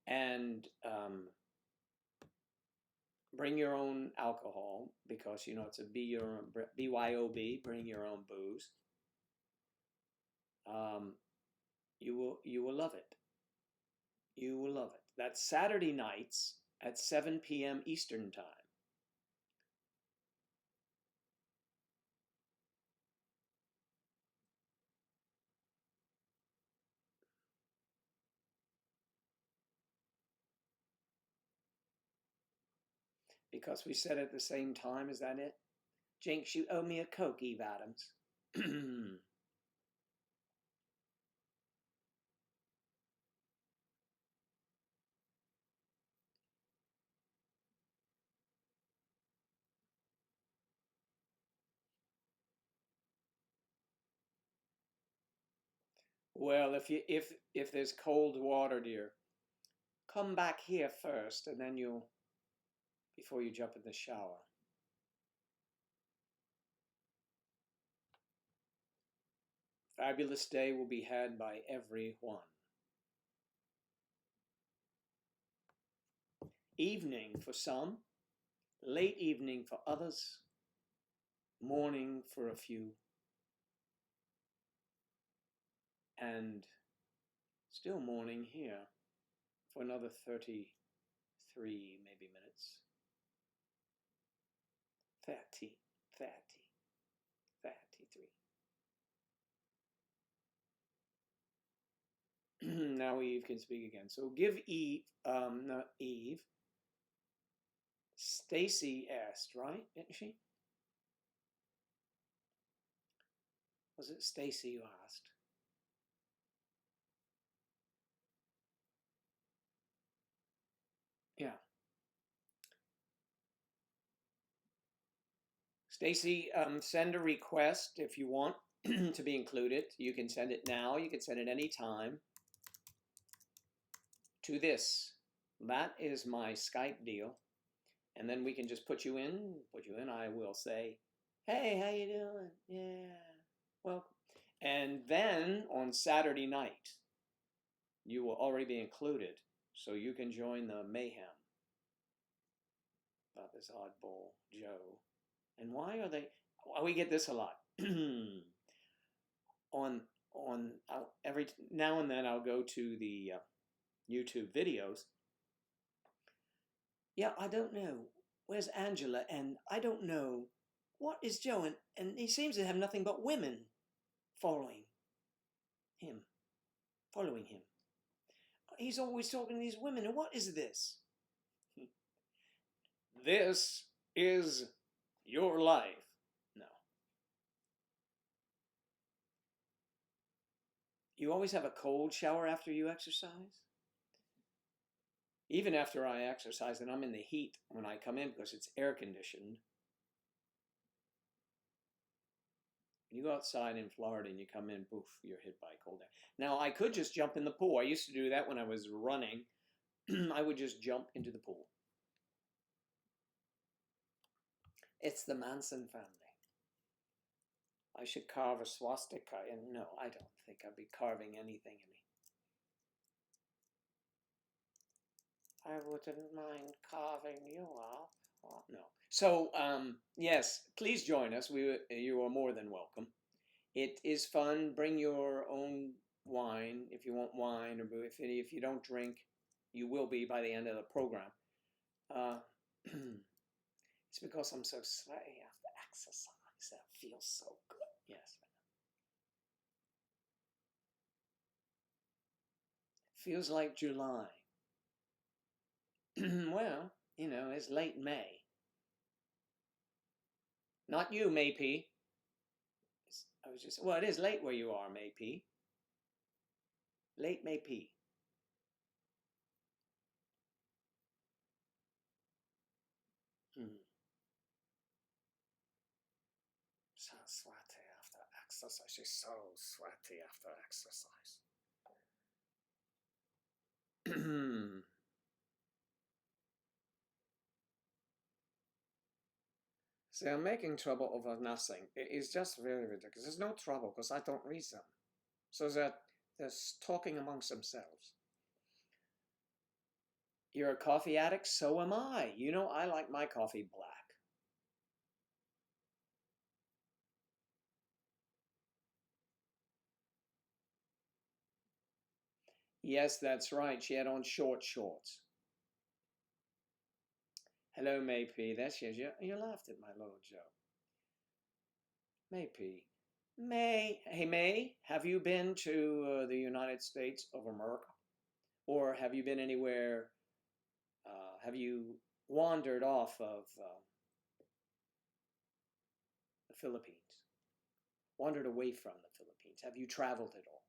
[SPEAKER 1] and bring your own alcohol, because you know it's a BYOB, bring your own booze. You will love it. You will love it. That's Saturday nights at 7 p.m. Eastern Time. Because we said at the same time, is that it? Jinx, you owe me a Coke, Eve Adams. Well, if there's cold water, dear, come back here first, and then before you jump in the shower. Fabulous day will be had by everyone. Evening for some, late evening for others, morning for a few, and still morning here for another 33 maybe minutes. 30, 33. Now Eve can speak again. So give Eve, not Eve. Stacy asked, right? Didn't she? Was it Stacy you asked? Yeah. Stacy, send a request if you want to be included. You can send it now. You can send it anytime to this. That is my Skype deal. And then we can just put you in. I will say, hey, how you doing? Yeah, welcome. And then on Saturday night, you will already be included, so you can join the mayhem about this oddball Joe. And why are they? Well, we get this a lot. Every now and then I'll go to the YouTube videos. Yeah, I don't know. Where's Angela? And I don't know. What is Joe? And he seems to have nothing but women following him. He's always talking to these women. And what is this? This is your life. No. You always have a cold shower after you exercise? Even after I exercise and I'm in the heat when I come in because it's air conditioned. You go outside in Florida and you come in, poof, you're hit by cold air. Now, I could just jump in the pool. I used to do that when I was running. I would just jump into the pool. It's the Manson family. I should carve a swastika. And no, I don't think I'd be carving anything in me. I wouldn't mind carving you up. Oh, no. So, yes, please join us. You are more than welcome. It is fun. Bring your own wine if you want wine, or if you don't drink, you will be by the end of the program. It's because I'm so sweaty after exercise. That feels so good. Yes. Feels like July. Well, it's late May. Not you, May P. Well, it is late where you are, May P. Late May P. So sweaty after exercise. She's so sweaty after exercise. See, I'm making trouble over nothing. It is just very ridiculous. There's no trouble because I don't read them. So they're talking amongst themselves. You're a coffee addict? So am I. I like my coffee black. Yes, that's right. She had on short shorts. Hello, May P. There she is. You laughed at my little joke. May P. Hey, May, have you been to the United States of America? Or have you been anywhere, have you wandered off of the Philippines? Wandered away from the Philippines? Have you traveled at all?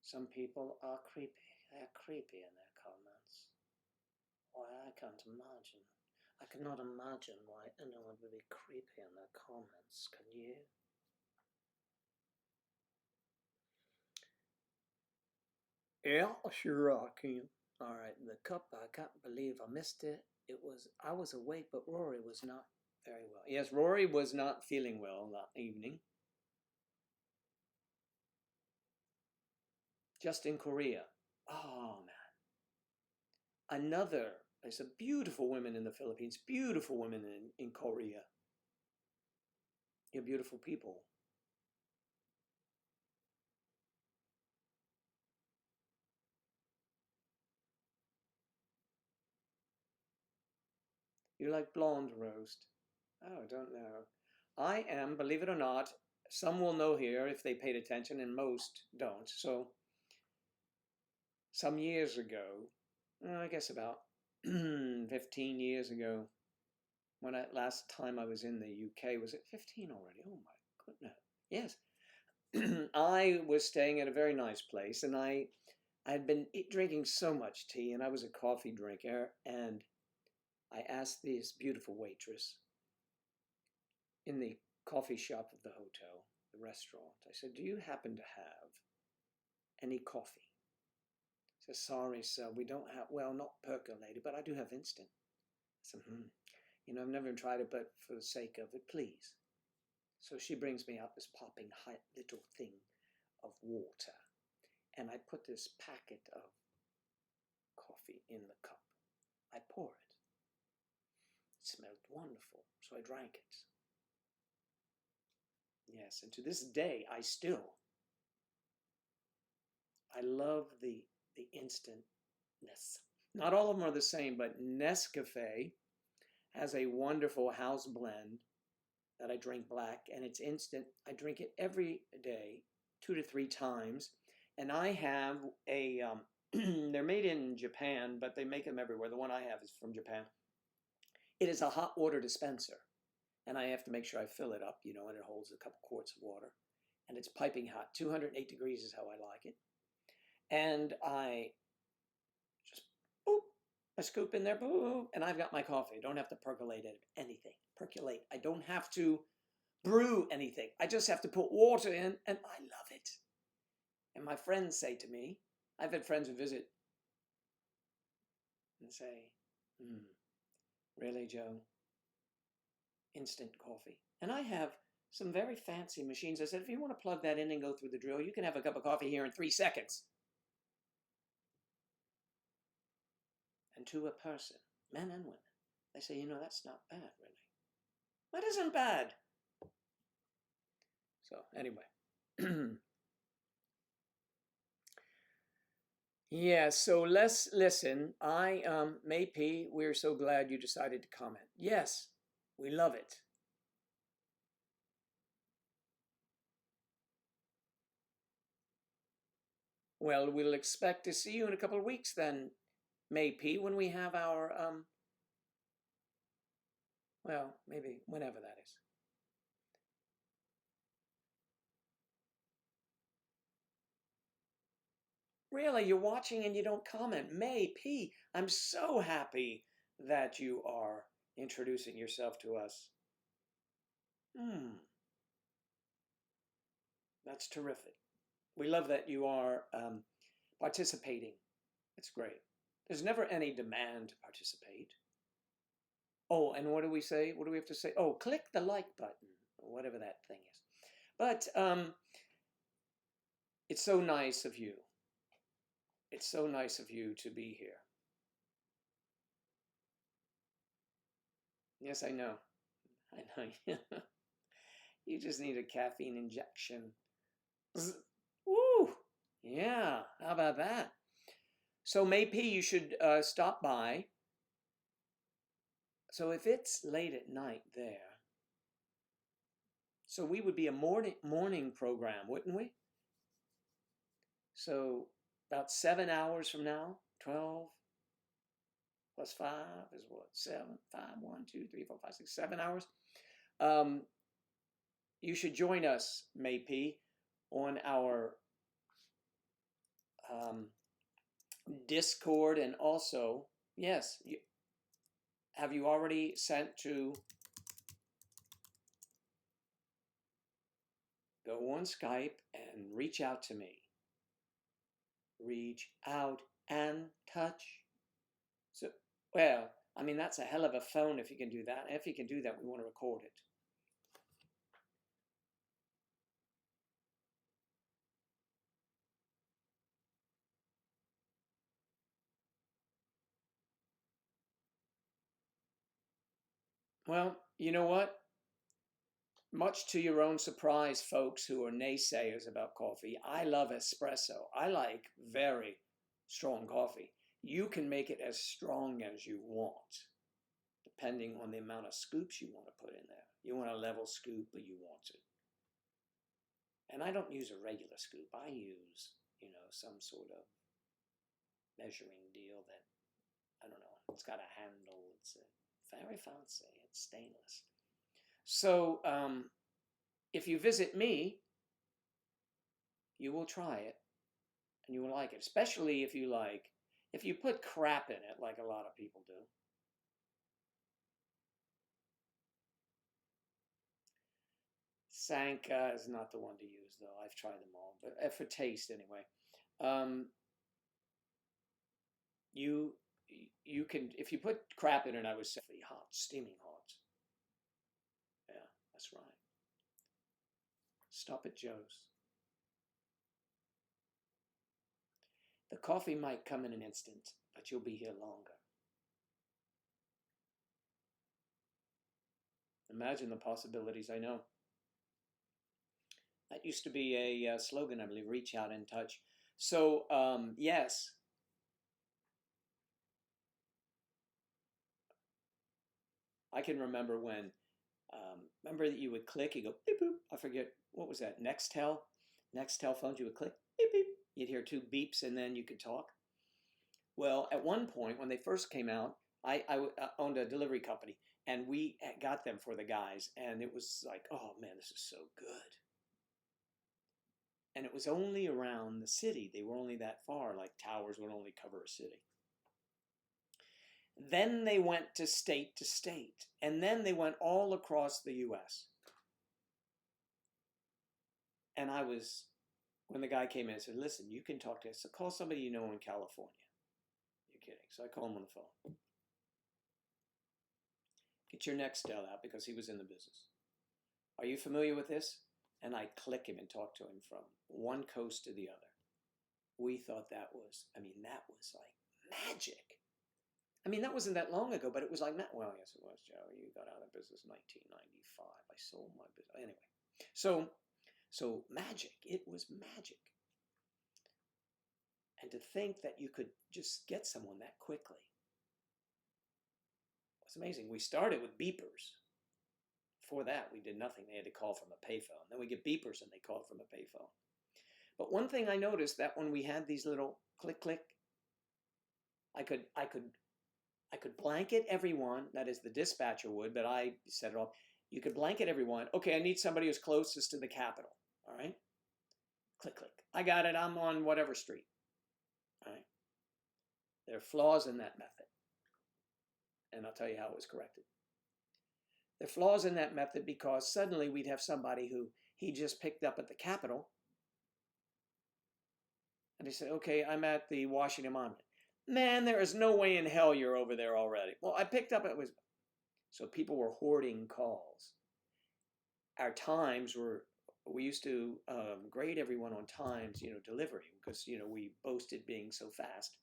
[SPEAKER 1] Some people are creepy. They're creepy in their comments. Why, I can't imagine. I cannot imagine why anyone would be creepy in their comments. Can you? Yeah, sure I can. All right, the cup, I can't believe I missed it. I was awake, but Rory was not very well. Yes, Rory was not feeling well that evening. Just in Korea. Oh, man. There's a beautiful women in the Philippines, beautiful women in Korea. You're beautiful people. You like blonde roast? Oh, don't know. I am, believe it or not, some will know here if they paid attention, and most don't. So, some years ago, I guess about 15 years ago, last time I was in the UK, was it 15 already? Oh my goodness. Yes. I was staying at a very nice place, and I had been drinking so much tea, and I was a coffee drinker, and I asked this beautiful waitress in the coffee shop of the hotel, the restaurant, I said, "Do you happen to have any coffee?" She said, "Sorry, sir, we don't have, well, not percolated, but I do have instant." I said, "You know, I've never tried it, but for the sake of it, please." So she brings me out this popping little thing of water, and I put this packet of coffee in the cup. I pour it. It smelled wonderful, so I drank it. Yes, and to this day, I love the instantness. Not all of them are the same, but Nescafe has a wonderful house blend that I drink black, and it's instant. I drink it every day, 2 to 3 times, and I have a. They're made in Japan, but they make them everywhere. The one I have is from Japan. It is a hot water dispenser, and I have to make sure I fill it up, and it holds a couple quarts of water, and it's piping hot. 208 degrees is how I like it, and I just boop, I scoop in there, boop, and I've got my coffee. I don't have to percolate anything. Percolate. I don't have to brew anything. I just have to put water in, and I love it. And my friends say to me, I've had friends who visit and say, "Really, Joe? Instant coffee?" And I have some very fancy machines. I said, if you want to plug that in and go through the drill, you can have a cup of coffee here in 3 seconds. And to a person, men and women, they say, that's not bad, really. That isn't bad. So, anyway. Yeah, so let's listen. May P, we're so glad you decided to comment. Yes, we love it. Well, we'll expect to see you in a couple of weeks then, May P, when we have our, well, maybe whenever that is. Really, you're watching and you don't comment. May P, I'm so happy that you are introducing yourself to us. That's terrific. We love that you are participating. It's great. There's never any demand to participate. Oh, and what do we say? What do we have to say? Oh, click the like button, or whatever that thing is. But it's so nice of you. It's so nice of you to be here. Yes, I know. I know. You just need a caffeine injection. Woo! Yeah, how about that? So, May P, you should stop by. So, if it's late at night there, so we would be a morning program, wouldn't we? So, about 7 hours from now, 12 plus 5 is what? 7, 5, 1, 2, 3, 4, 5, 6, 7 hours. You should join us, May P, on our Discord, and also, yes, have you already sent to go on Skype and reach out to me? reach out and touch. So, well, I mean, that's a hell of a phone if you can do that. And if you can do that, we want to record it. Well, you know what? Much to your own surprise, folks who are naysayers about coffee, I love espresso. I like very strong coffee. You can make it as strong as you want, depending on the amount of scoops you want to put in there. You want a level scoop, or you want it. And I don't use a regular scoop. I use, some sort of measuring deal that, I don't know, it's got a handle. It's very fancy. It's stainless. So if you visit me, you will try it and you will like it, especially if you put crap in it like a lot of people do. Sanka is not the one to use, though. I've tried them all, but for taste anyway. You can, if you put crap in it, I would say hot, steaming hot. Yeah, that's right. Stop at Joe's. The coffee might come in an instant, but you'll be here longer. Imagine the possibilities. I know. That used to be a slogan, I believe, reach out and touch. So, yes. I can remember when, remember that you would click, you go, beep, boop. I forget, what was that, Nextel phones, you would click, beep, beep. You'd hear two beeps and then you could talk. Well, at one point, when they first came out, I owned a delivery company, and we got them for the guys, and it was like, oh man, this is so good. And it was only around the city. They were only that far, like towers would only cover a city. Then they went to state, and then they went all across the U.S. And when the guy came in and said, listen, you can talk to us, so call somebody you know in California. You're kidding. So I called him on the phone. Get your Nextel out, because he was in the business. Are you familiar with this? And I click him and talk to him from one coast to the other. We thought that was like magic. I mean, that wasn't that long ago, but it was like, well, yes, it was, Joe. You got out of business in 1995. I sold my business. Anyway, so magic. It was magic. And to think that you could just get someone that quickly. It's amazing. We started with beepers. Before that, we did nothing. They had to call from a payphone. Then we get beepers and they call from a payphone. But one thing I noticed, that when we had these little click, click, I could blanket everyone. That is, the dispatcher would, but I set it off. You could blanket everyone. Okay, I need somebody who's closest to the Capitol. All right? Click, click. I got it. I'm on whatever street. All right? There are flaws in that method. And I'll tell you how it was corrected. There are flaws in that method because suddenly we'd have somebody who he just picked up at the Capitol. And he said, okay, I'm at the Washington Monument. Man, there is no way in hell you're over there already. Well, I picked up, so people were hoarding calls. Our times we used to grade everyone on times, delivery, because, we boasted being so fast.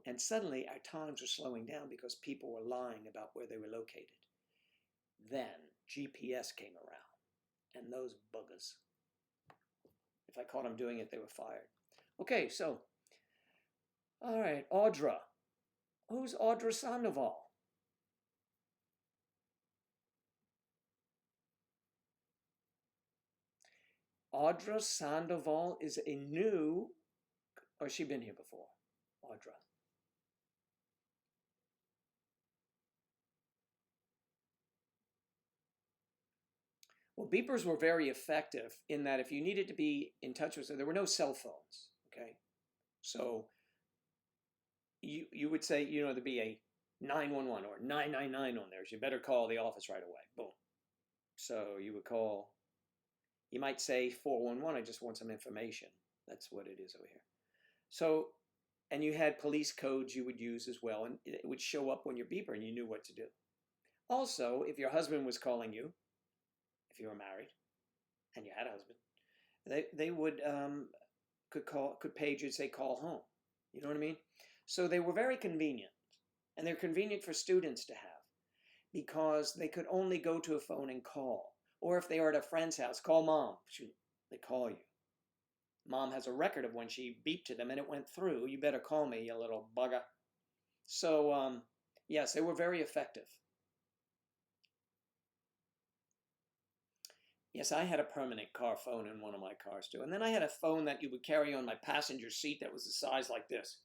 [SPEAKER 1] And suddenly our times were slowing down because people were lying about where they were located. Then GPS came around, and those buggers, if I caught them doing it, they were fired. Okay, so, all right, Audra. Who's Audra Sandoval? Audra Sandoval is a new, or has she been here before? Audra. Well, beepers were very effective in that if you needed to be in touch with them, there were no cell phones, okay? So you would say, there'd be a 911 or 999 on there. So you better call the office right away. Boom. So you would call, you might say 411, I just want some information. That's what it is over here. So, and you had police codes you would use as well, and it would show up on your beeper and you knew what to do. Also, if your husband was calling you, if you were married and you had a husband, they would could page you and say call home. You know what I mean? So they were very convenient, and they're convenient for students to have because they could only go to a phone and call, or if they are at a friend's house, call mom. They call you. Mom has a record of when she beeped to them and it went through. You better call me, you little bugger. So yes, they were very effective. Yes, I had a permanent car phone in one of my cars too. And then I had a phone that you would carry on my passenger seat that was the size like this.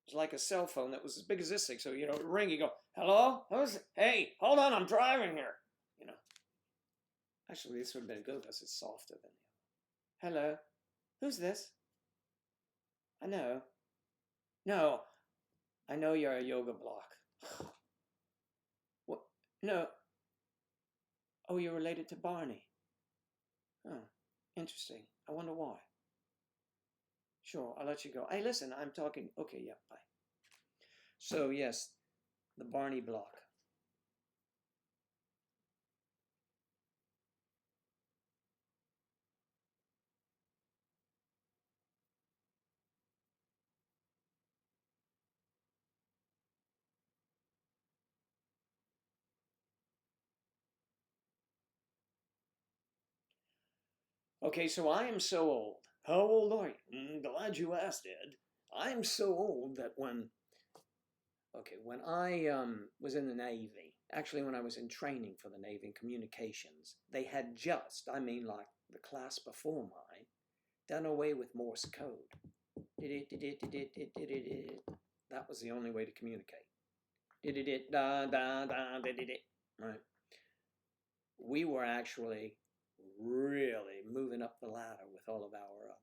[SPEAKER 1] It was like a cell phone that was as big as this thing. So, you know, ring, you go, hello? Who's, hey, hold on, I'm driving here. You know. Actually, this would have been good because it's softer than the other. Hello? Who's this? I know. No, I know you're a yoga block. What? No. Oh, you're related to Barney. Oh, interesting. I wonder why. Sure, I'll let you go. Hey, listen, I'm talking. Okay, yeah, bye. So, yes, the Barney block. Okay, so I am so old. How old are you? Glad you asked, Ed. I'm so old that when I was in the Navy, actually when I was in training for the Navy in communications, they had just, I mean like the class before mine, done away with Morse code. That was the only way to communicate. Right. We were actually really moving up the ladder with all of our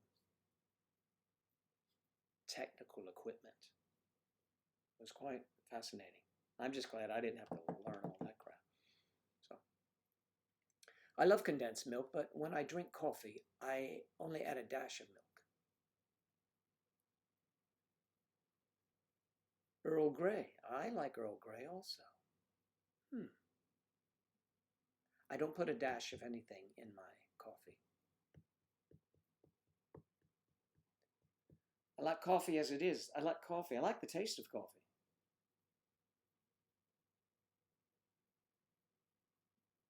[SPEAKER 1] technical equipment. It was quite fascinating. I'm just glad I didn't have to learn all that crap. So I love condensed milk, but when I drink coffee, I only add a dash of milk. Earl Grey. I like Earl Grey also. I don't put a dash of anything in my coffee. I like coffee as it is. I like coffee. I like the taste of coffee.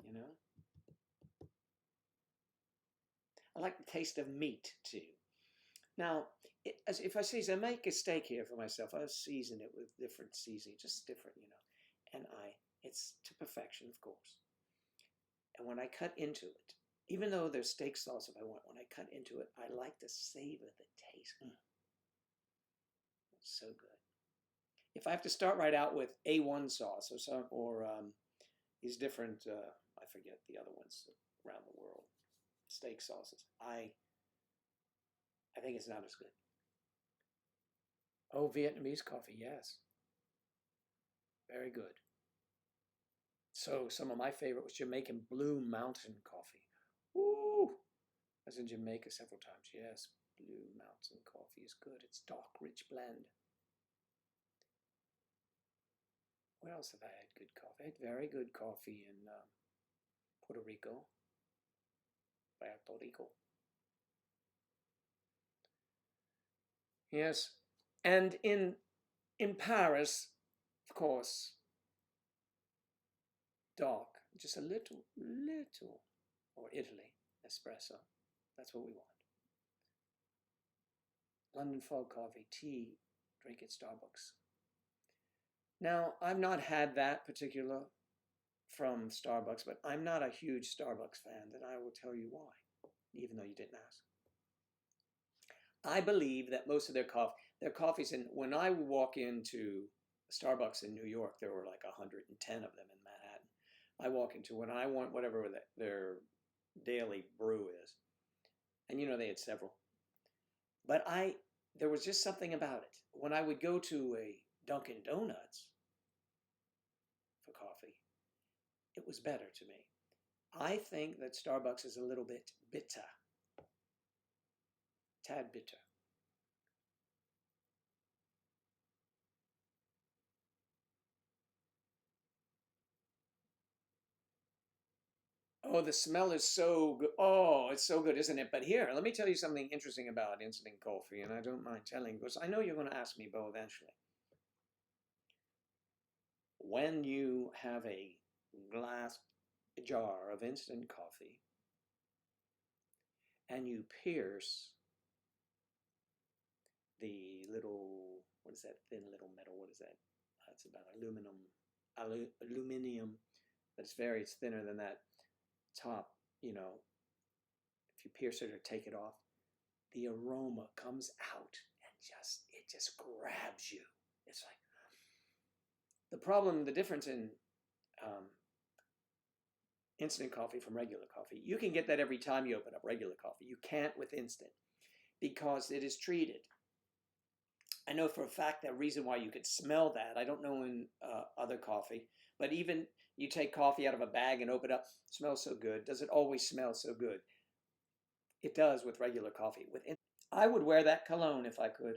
[SPEAKER 1] You know? I like the taste of meat too. Now, if I season, I make a steak here for myself. I season it with different seasoning, just different, you know. And it's to perfection, of course. And when I cut into it, even though there's steak sauce if I want, when I cut into it, I like to savor the taste. It's so good. If I have to start right out with A1 sauce or these different, I forget the other ones around the world, steak sauces, I think it's not as good. Oh, Vietnamese coffee, yes. Very good. So some of my favorite was Jamaican Blue Mountain coffee. Ooh, I was in Jamaica several times. Yes, Blue Mountain coffee is good. It's dark, rich blend. Where else have I had good coffee? I had very good coffee in Puerto Rico. Puerto Rico. Yes, and in Paris, of course, dark, just a little, or Italy, espresso. That's what we want. London fog coffee, tea, drink at Starbucks. Now, I've not had that particular from Starbucks, but I'm not a huge Starbucks fan, and I will tell you why, even though you didn't ask. I believe that most of their coffees, and when I walk into Starbucks in New York, there were like 110 of them in Manhattan. I walk into when I want whatever their daily brew is, and you know they had several. But there was just something about it. When I would go to a Dunkin' Donuts for coffee, it was better to me. I think that Starbucks is a little bit bitter, tad bitter. Oh, the smell is so good. Oh, it's so good, isn't it? But here, let me tell you something interesting about instant coffee, and I don't mind telling because I know you're going to ask me, Bo, eventually. When you have a glass jar of instant coffee and you pierce the little, what is that thin little metal? What is that? It's about aluminum, but it's thinner than that top, you know, if you pierce it or take it off, the aroma comes out and it just grabs you. It's like the difference in um, instant coffee from regular coffee. You can get that every time you open up regular coffee. You can't with instant because it is treated. I know for a fact that reason why you could smell that. I don't know in other coffee, but even you take coffee out of a bag and open it up, it smells so good. Does it always smell so good? It does with regular coffee. I would wear that cologne if I could,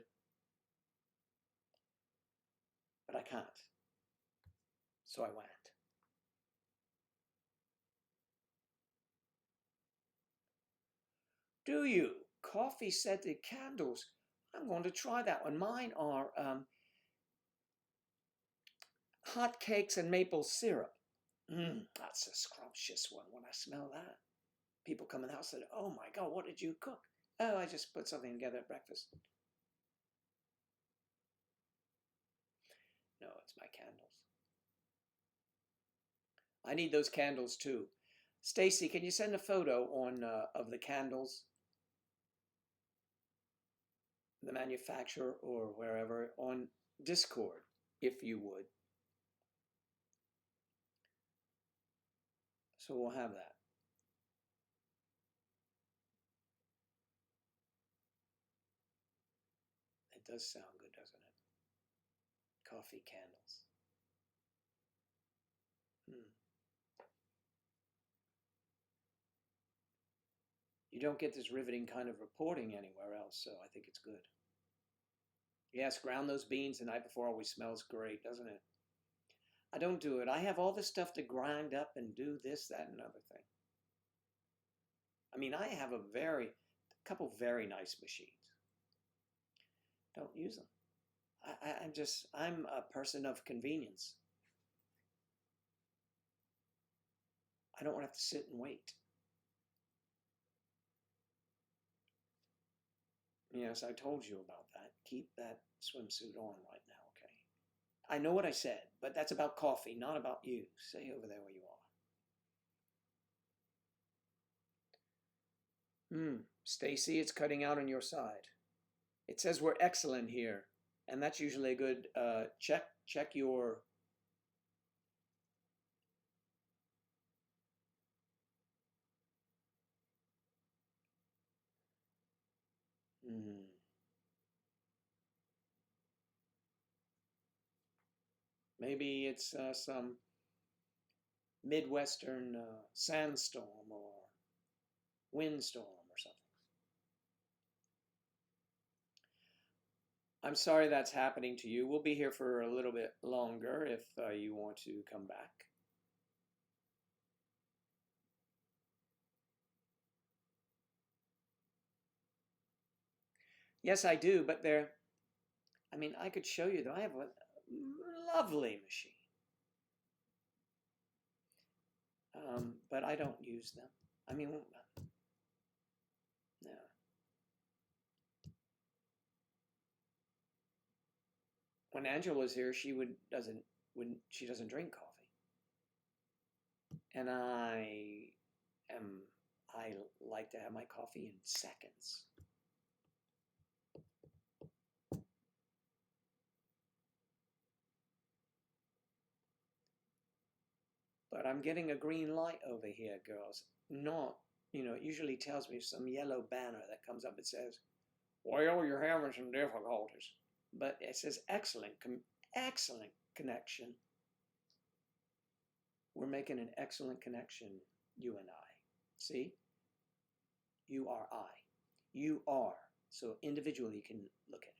[SPEAKER 1] but I can't. So I went. Do you? Coffee scented candles. I'm going to try that one. Mine are hot cakes and maple syrup. That's a scrumptious one when I smell that. People come in the house and say, oh my God, what did you cook? Oh, I just put something together at breakfast. No, it's my candles. I need those candles too. Stacy, can you send a photo on of the candles? The manufacturer or wherever on Discord, if you would. So we'll have that. It does sound good, doesn't it? Coffee candles. You don't get this riveting kind of reporting anywhere else, so I think it's good. Yes, ground those beans the night before always smells great, doesn't it? I don't do it. I have all this stuff to grind up and do this, that, and other thing. I mean, I have a couple very nice machines. Don't use them. I'm a person of convenience. I don't want to have to sit and wait. Yes, I told you about that. Keep that swimsuit on right now, okay? I know what I said, but that's about coffee, not about you. Stay over there where you are. Stacy, it's cutting out on your side. It says we're excellent here, and that's usually a good check your. Maybe it's some Midwestern sandstorm or windstorm or something. I'm sorry that's happening to you. We'll be here for a little bit longer if you want to come back. Yes, I do, but I mean, I could show you that I have a lovely machine. But I don't use them. I mean, no. When Angela's here, she doesn't drink coffee, and I like to have my coffee in seconds. But I'm getting a green light over here, girls. Not, it usually tells me some yellow banner that comes up. It says, well, you're having some difficulties. But it says excellent connection. We're making an excellent connection, you and I. See? You are I. You are. So individually you can look at it.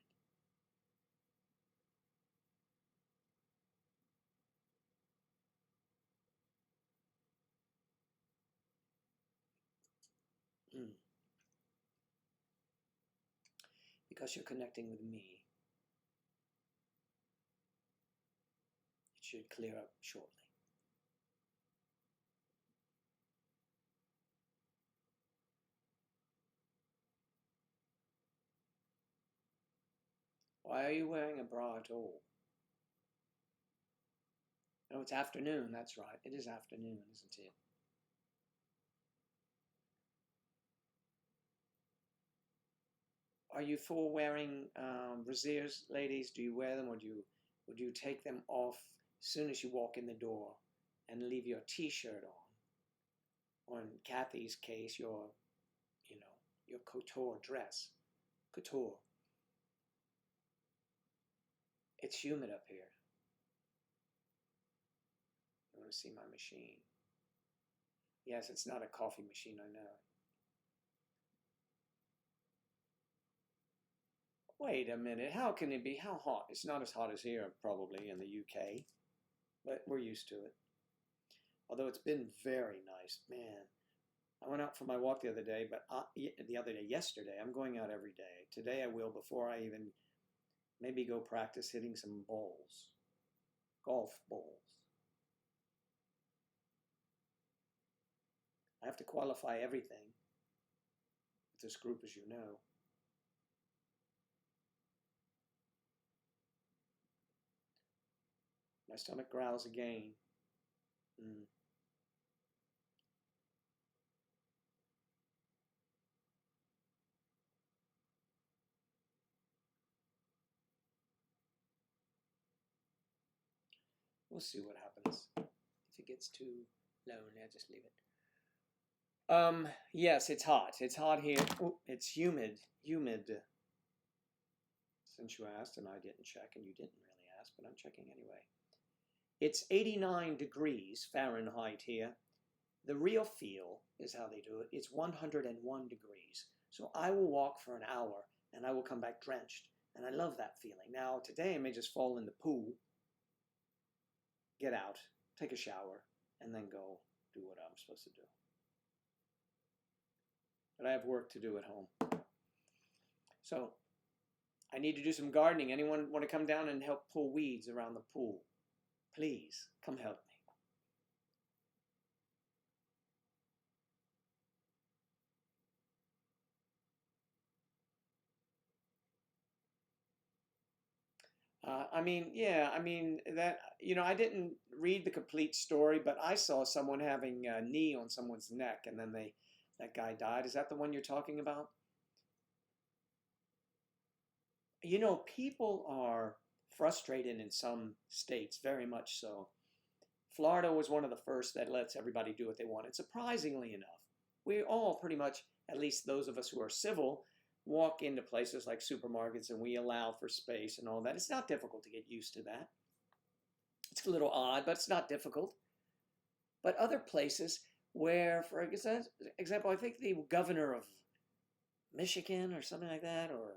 [SPEAKER 1] because you're connecting with me. It should clear up shortly. Why are you wearing a bra at all? No, it's afternoon, that's right. It is afternoon, isn't it? Are you for wearing brasiers, ladies? Do you wear them, or would you take them off as soon as you walk in the door and leave your t-shirt on? Or in Kathy's case, your couture dress. Couture. It's humid up here. You want to see my machine? Yes, it's not a coffee machine, I know. Wait a minute, how can it be? How hot? It's not as hot as here, probably, in the UK, but we're used to it. Although it's been very nice, man. I went out for my walk the other day, but yesterday, I'm going out every day. Today I will, before I even maybe go practice hitting some balls, golf balls. I have to qualify everything with this group, as you know. My stomach growls again. We'll see what happens. If it gets too lonely, I'll just leave it. Yes, it's hot. It's hot here. Oh, it's humid. Since you asked, and I didn't check, and you didn't really ask, but I'm checking anyway. It's 89 degrees Fahrenheit here. The real feel is how they do it. It's 101 degrees. So I will walk for an hour, and I will come back drenched. And I love that feeling. Now, today I may just fall in the pool, get out, take a shower, and then go do what I'm supposed to do. But I have work to do at home. So I need to do some gardening. Anyone want to come down and help pull weeds around the pool? Please, come help me. That, I didn't read the complete story, but I saw someone having a knee on someone's neck, and then that guy died. Is that the one you're talking about? People are frustrated in some states, very much so. Florida was one of the first that lets everybody do what they want. And surprisingly enough, we all pretty much, at least those of us who are civil, walk into places like supermarkets and we allow for space and all that. It's not difficult to get used to that. It's a little odd, but it's not difficult. But other places where, for example, I think the governor of Michigan or something like that, or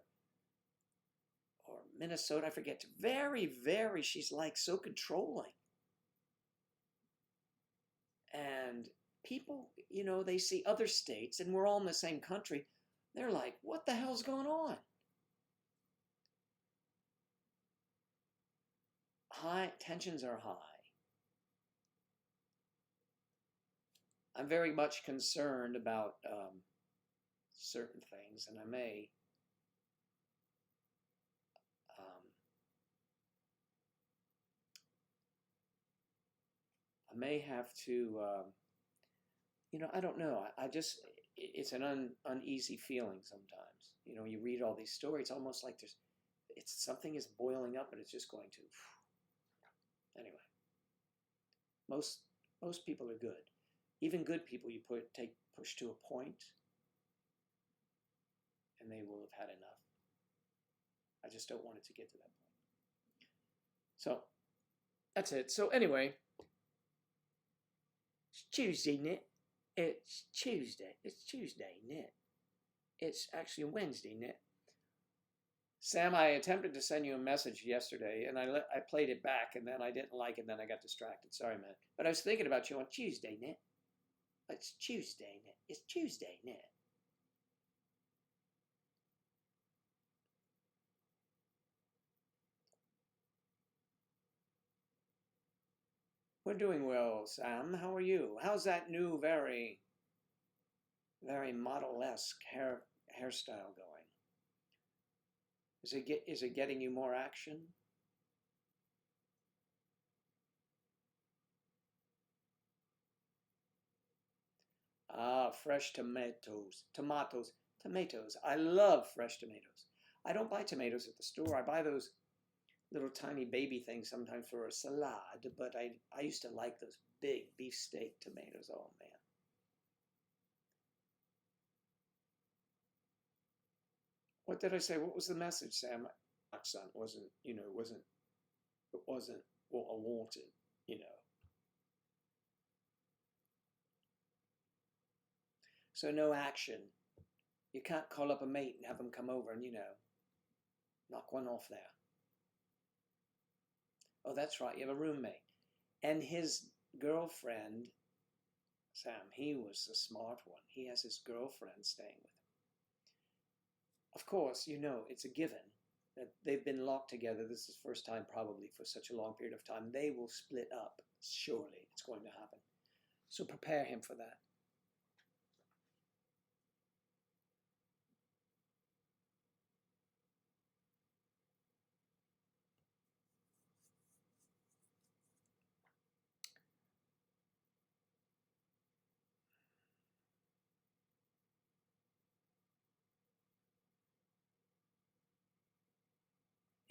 [SPEAKER 1] Minnesota, I forget, very, she's like so controlling. And people, they see other states, and we're all in the same country. They're like, what the hell's going on? Tensions are high. I'm very much concerned about certain things, and I may have to, I don't know. It's an uneasy feeling sometimes. You read all these stories, almost like something is boiling up and it's just going to. Anyway, most people are good. Even good people, you push to a point, and they will have had enough. I just don't want it to get to that point. So that's it. So anyway, it's Tuesday, isn't it? It's Tuesday. It's Tuesday, isn't it? It's actually Wednesday, isn't it? Sam, I attempted to send you a message yesterday, and I played it back, and then I didn't like it, and then I got distracted. Sorry, man. But I was thinking about you on Tuesday, isn't it? It's Tuesday, isn't it? It's Tuesday, isn't it? We're doing well, Sam. How are you? How's that new, very, very model-esque hairstyle going? Is it getting you more action? Ah, fresh tomatoes. Tomatoes. I love fresh tomatoes. I don't buy tomatoes at the store. I buy those little tiny baby things sometimes for a salad, but I used to like those big beefsteak tomatoes. Oh man. What did I say? What was the message, Sam? Accent wasn't, it wasn't what I wanted, you know. So no action. You can't call up a mate and have them come over and, knock one off there. Oh, that's right. You have a roommate. And his girlfriend, Sam, he was the smart one. He has his girlfriend staying with him. Of course, it's a given that they've been locked together. This is the first time probably for such a long period of time. They will split up. Surely it's going to happen. So prepare him for that.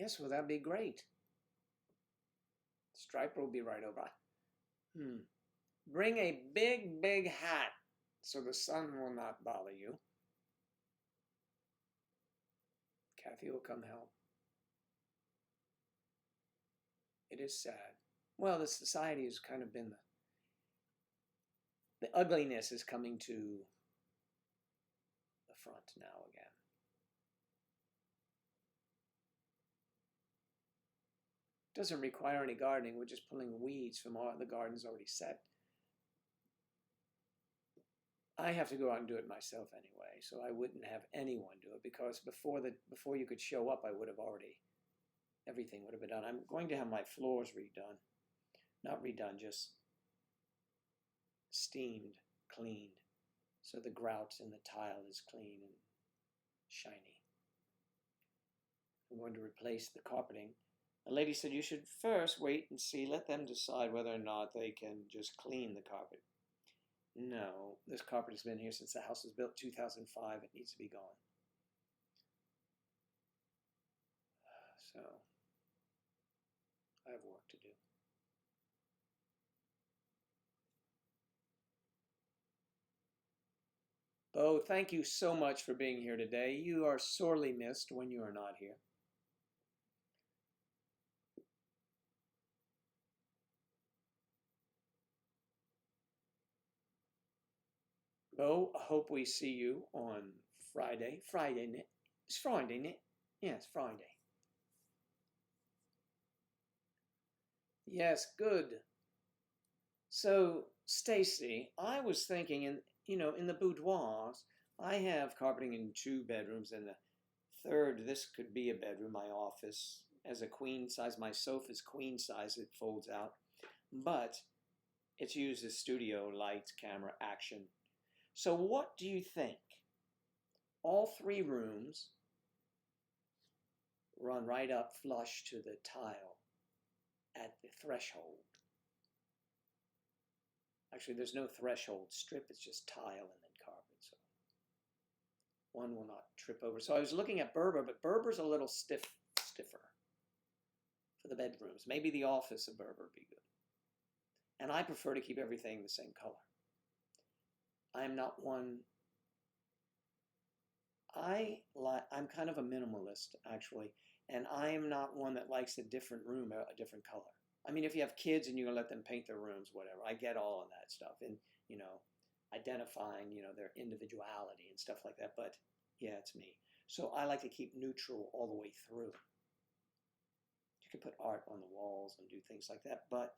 [SPEAKER 1] Yes, well, that'd be great. Striper will be right over. Bring a big, big hat so the sun will not bother you. Kathy will come help. It is sad. Well, the society has kind of been the ugliness is coming to the front now again. Doesn't require any gardening. We're just pulling weeds from all the gardens already set. I have to go out and do it myself anyway, so I wouldn't have anyone do it because before you could show up, I would have already everything would have been done. I'm going to have my floors redone, not redone, just steamed, cleaned, so the grout in the tile is clean and shiny. I'm going to replace the carpeting. The lady said you should first wait and see, let them decide whether or not they can just clean the carpet. No, this carpet has been here since the house was built 2005. It needs to be gone. So, I have work to do. Bo, thank you so much for being here today. You are sorely missed when you are not here. Bo, I hope we see you on Friday. It's Friday, Nick. Yeah, it's Friday. Yes, good. So, Stacy, I was thinking in the boudoirs, I have carpeting in 2 bedrooms, and the third, this could be a bedroom, my office, as a queen size. My sofa is queen size, it folds out, but it's used as studio, lights, camera, action. So what do you think? All 3 rooms run right up flush to the tile at the threshold. Actually, there's no threshold strip, it's just tile and then carpet, so one will not trip over. So I was looking at Berber, but Berber's a little stiffer for the bedrooms. Maybe the office of Berber would be good. And I prefer to keep everything the same color. I'm not one. I'm kind of a minimalist, actually, and I am not one that likes a different room, a different color. I mean, if you have kids and you're going to let them paint their rooms, whatever, I get all of that stuff, and, identifying, their individuality and stuff like that, but, yeah, it's me. So I like to keep neutral all the way through. You can put art on the walls and do things like that, but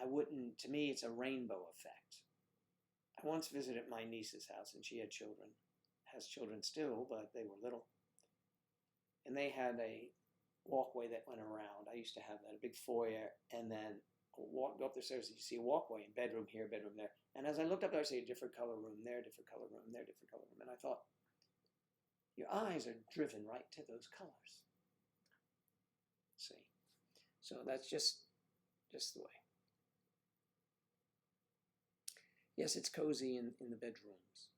[SPEAKER 1] I wouldn't, to me, it's a rainbow effect. I once visited my niece's house, and she had children, has children still, but they were little. And they had a walkway that went around. I used to have that, a big foyer, and then go up the stairs, and you see a walkway, and bedroom here, bedroom there. And as I looked up there, I see a different color room there, different color room there, different color room. And I thought, your eyes are driven right to those colors. See? So that's just the way. Yes, it's cozy in the bedrooms.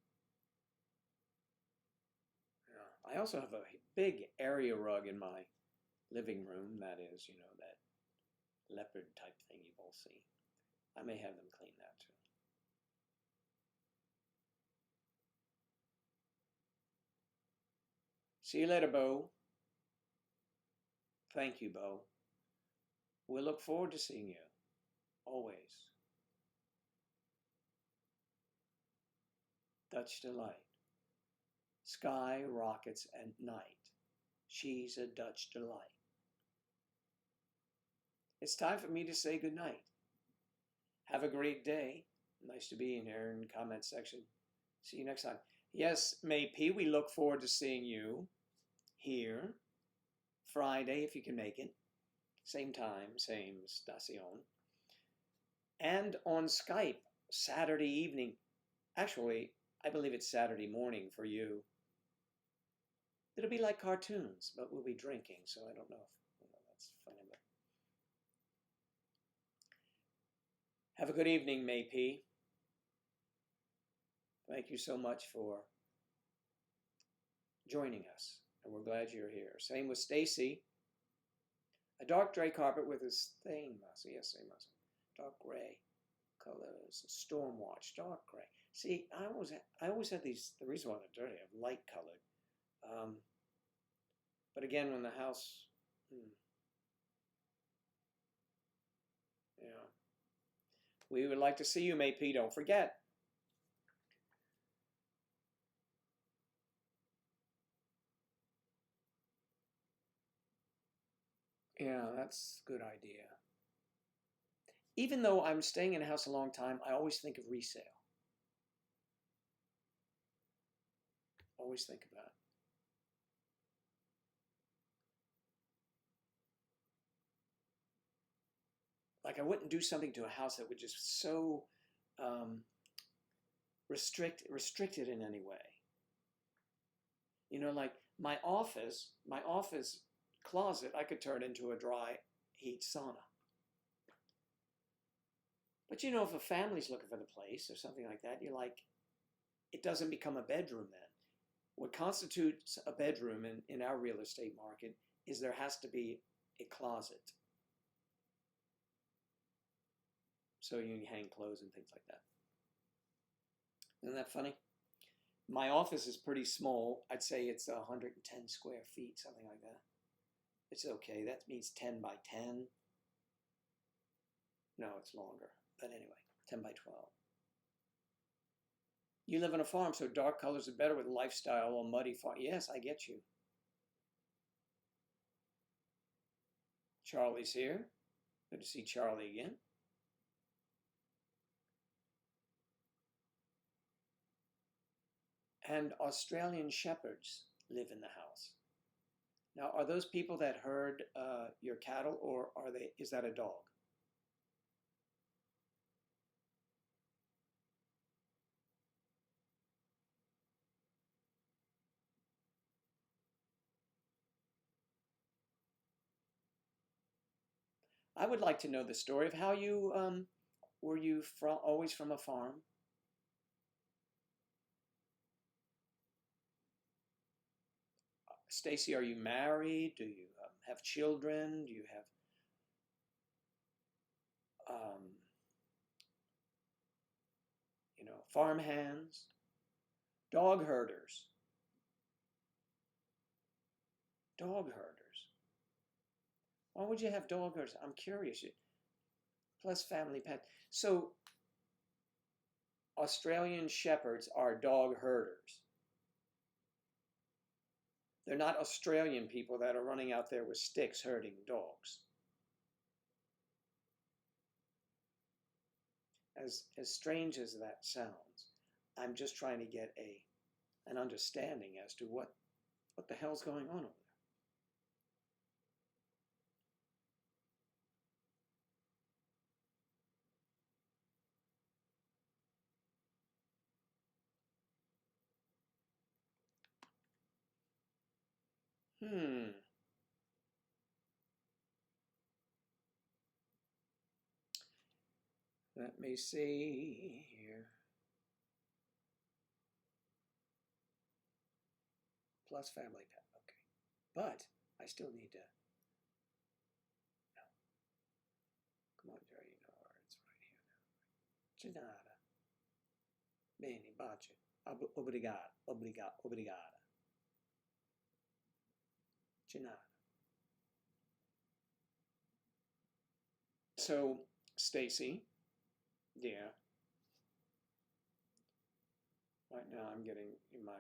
[SPEAKER 1] Yeah. I also have a big area rug in my living room. That is, you know, that leopard type thing you've all seen. I may have them clean that too. See you later, Bo. Thank you, Bo. We'll look forward to seeing you. Always. Dutch delight. Sky, rockets, and night. She's a Dutch delight. It's time for me to say goodnight. Have a great day. Nice to be in here in the comment section. See you next time. Yes, May P, we look forward to seeing you here Friday, if you can make it. Same time, same station. And on Skype, Saturday evening. Actually, I believe it's Saturday morning for you. It'll be like cartoons, but we'll be drinking, so I don't know if that's funny. But have a good evening, May P. Thank you so much for joining us, and we're glad you're here. Same with Stacy. A dark gray carpet with a stain mussel. Yes, same mussel. Dark gray colors. Storm watch. Dark gray. See, I always had these. The reason why they're dirty, I have light colored. But again, when the house, yeah, we would like to see you, May P. Don't forget. Yeah, that's a good idea. Even though I'm staying in a house a long time, I always think of resale. Always think of that. Like I wouldn't do something to a house that would just so restricted in any way. You know, like my office closet, I could turn into a dry heat sauna. But you know, if a family's looking for the place or something like that, you're like, it doesn't become a bedroom then. What constitutes a bedroom in our real estate market is there has to be a closet. So you can hang clothes and things like that. Isn't that funny? My office is pretty small. I'd say it's 110 square feet, something like that. It's okay. That means 10 by 10. No, it's longer. But anyway, 10 by 12. You live on a farm, so dark colors are better with lifestyle or muddy farm. Yes, I get you. Charlie's here. Good to see Charlie again. And Australian shepherds live in the house. Now, are those people that herd your cattle, or is that a dog? I would like to know the story of how you, were you always from a farm? Stacy, are you married? Do you have children? Do you have farm hands? Dog herders. Dog herders. Why would you have dog herders? I'm curious. Plus family pet. So Australian shepherds are dog herders. They're not Australian people that are running out there with sticks herding dogs. As strange as that sounds, I'm just trying to get an understanding as to what the hell's going on over there. Let me see here. Plus family pet. Okay. But I still need to. No. Come on, Jerry. You know it's right here now. Ginada. Bene, bacio. Obrigado. Obrigado. Obrigada. Ginada. So, Stacy. Yeah. Right now I'm getting my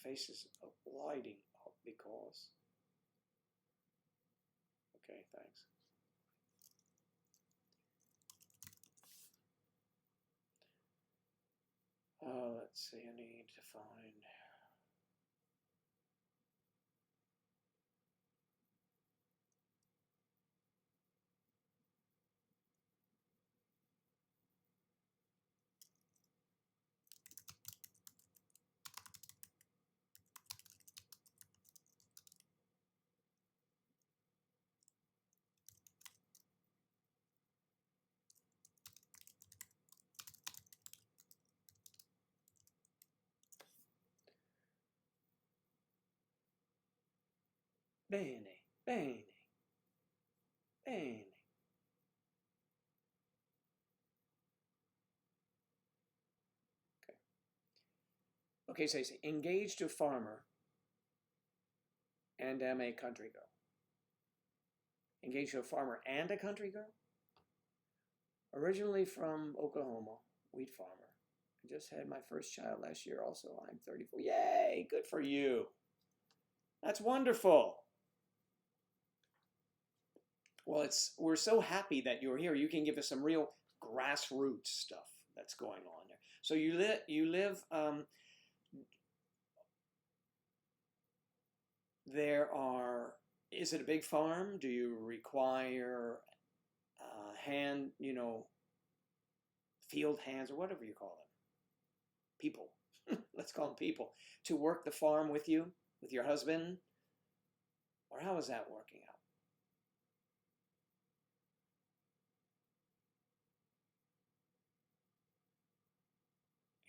[SPEAKER 1] face is lighting up because. Okay, thanks. Let's see, I need to find. Bene, bene, bene. Okay, Stacey, engaged to farmer and am a country girl. Engaged to a farmer and a country girl? Originally from Oklahoma, wheat farmer. I just had my first child last year also. I'm 34. Yay, good for you. That's wonderful. Well, we're so happy that you're here. You can give us some real grassroots stuff that's going on there. So you live is it a big farm? Do you require hand, field hands or whatever you call them? People. Let's call them people. To work the farm with you, with your husband? Or how is that working out?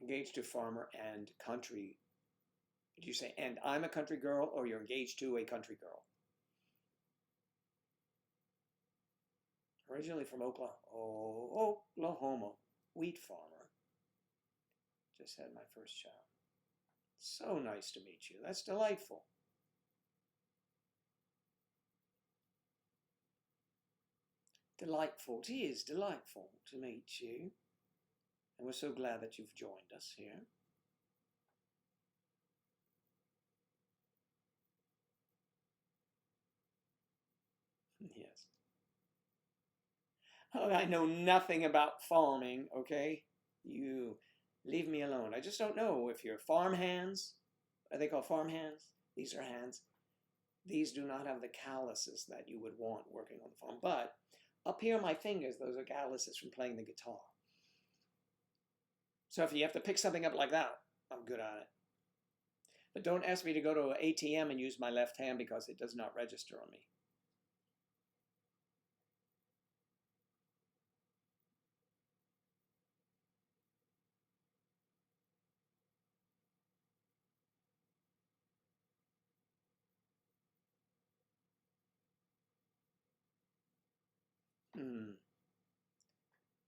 [SPEAKER 1] Engaged to farmer and country. Did you say, and I'm a country girl, or you're engaged to a country girl? Originally from Oklahoma, wheat farmer. Just had my first child. So nice to meet you. That's delightful. Delightful. It is delightful to meet you. And we're so glad that you've joined us here. Yes. Oh, I know nothing about farming, okay? You leave me alone. I just don't know if you're farm hands. Are they called farm hands? These are hands. These do not have the calluses that you would want working on the farm. But up here on my fingers, those are calluses from playing the guitar. So if you have to pick something up like that, I'm good at it. But don't ask me to go to an ATM and use my left hand because it does not register on me.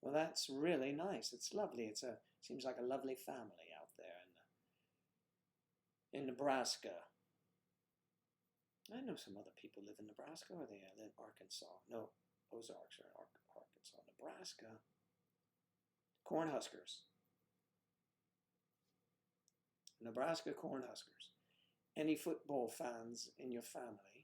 [SPEAKER 1] Well, that's really nice. It's lovely. Seems like a lovely family out there in Nebraska. I know some other people live in Nebraska, or they live in Arkansas. No, Ozarks are in Arkansas. Nebraska. Cornhuskers. Nebraska Cornhuskers. Any football fans in your family?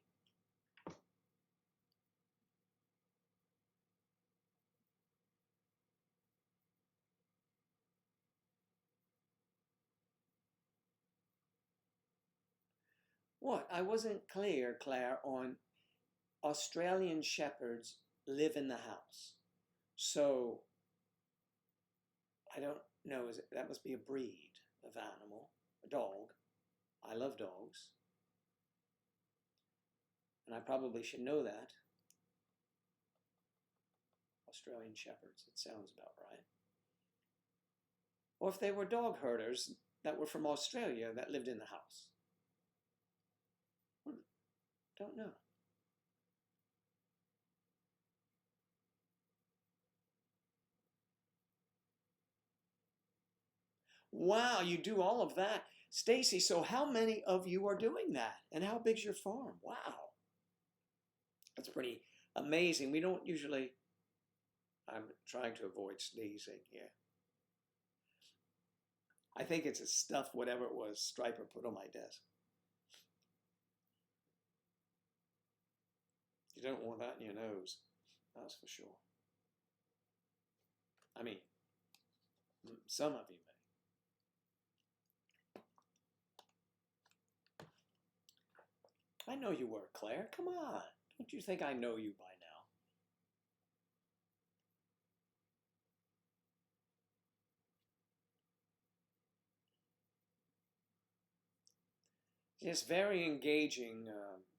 [SPEAKER 1] What? I wasn't clear, Claire, on Australian Shepherds live in the house. So, I don't know, that must be a breed of animal, a dog. I love dogs. And I probably should know that. Australian Shepherds, it sounds about right. Or if they were dog herders that were from Australia that lived in the house. Don't know. Wow, you do all of that. Stacy, so how many of you are doing that? And how big's your farm? Wow. That's pretty amazing. We don't usually, I'm trying to avoid sneezing here. I think it's a stuff, whatever it was, Striper put on my desk. You don't want that in your nose, that's for sure. I mean, some of you may. I know you were, Claire. Come on. Don't you think I know you by now? Yes, very engaging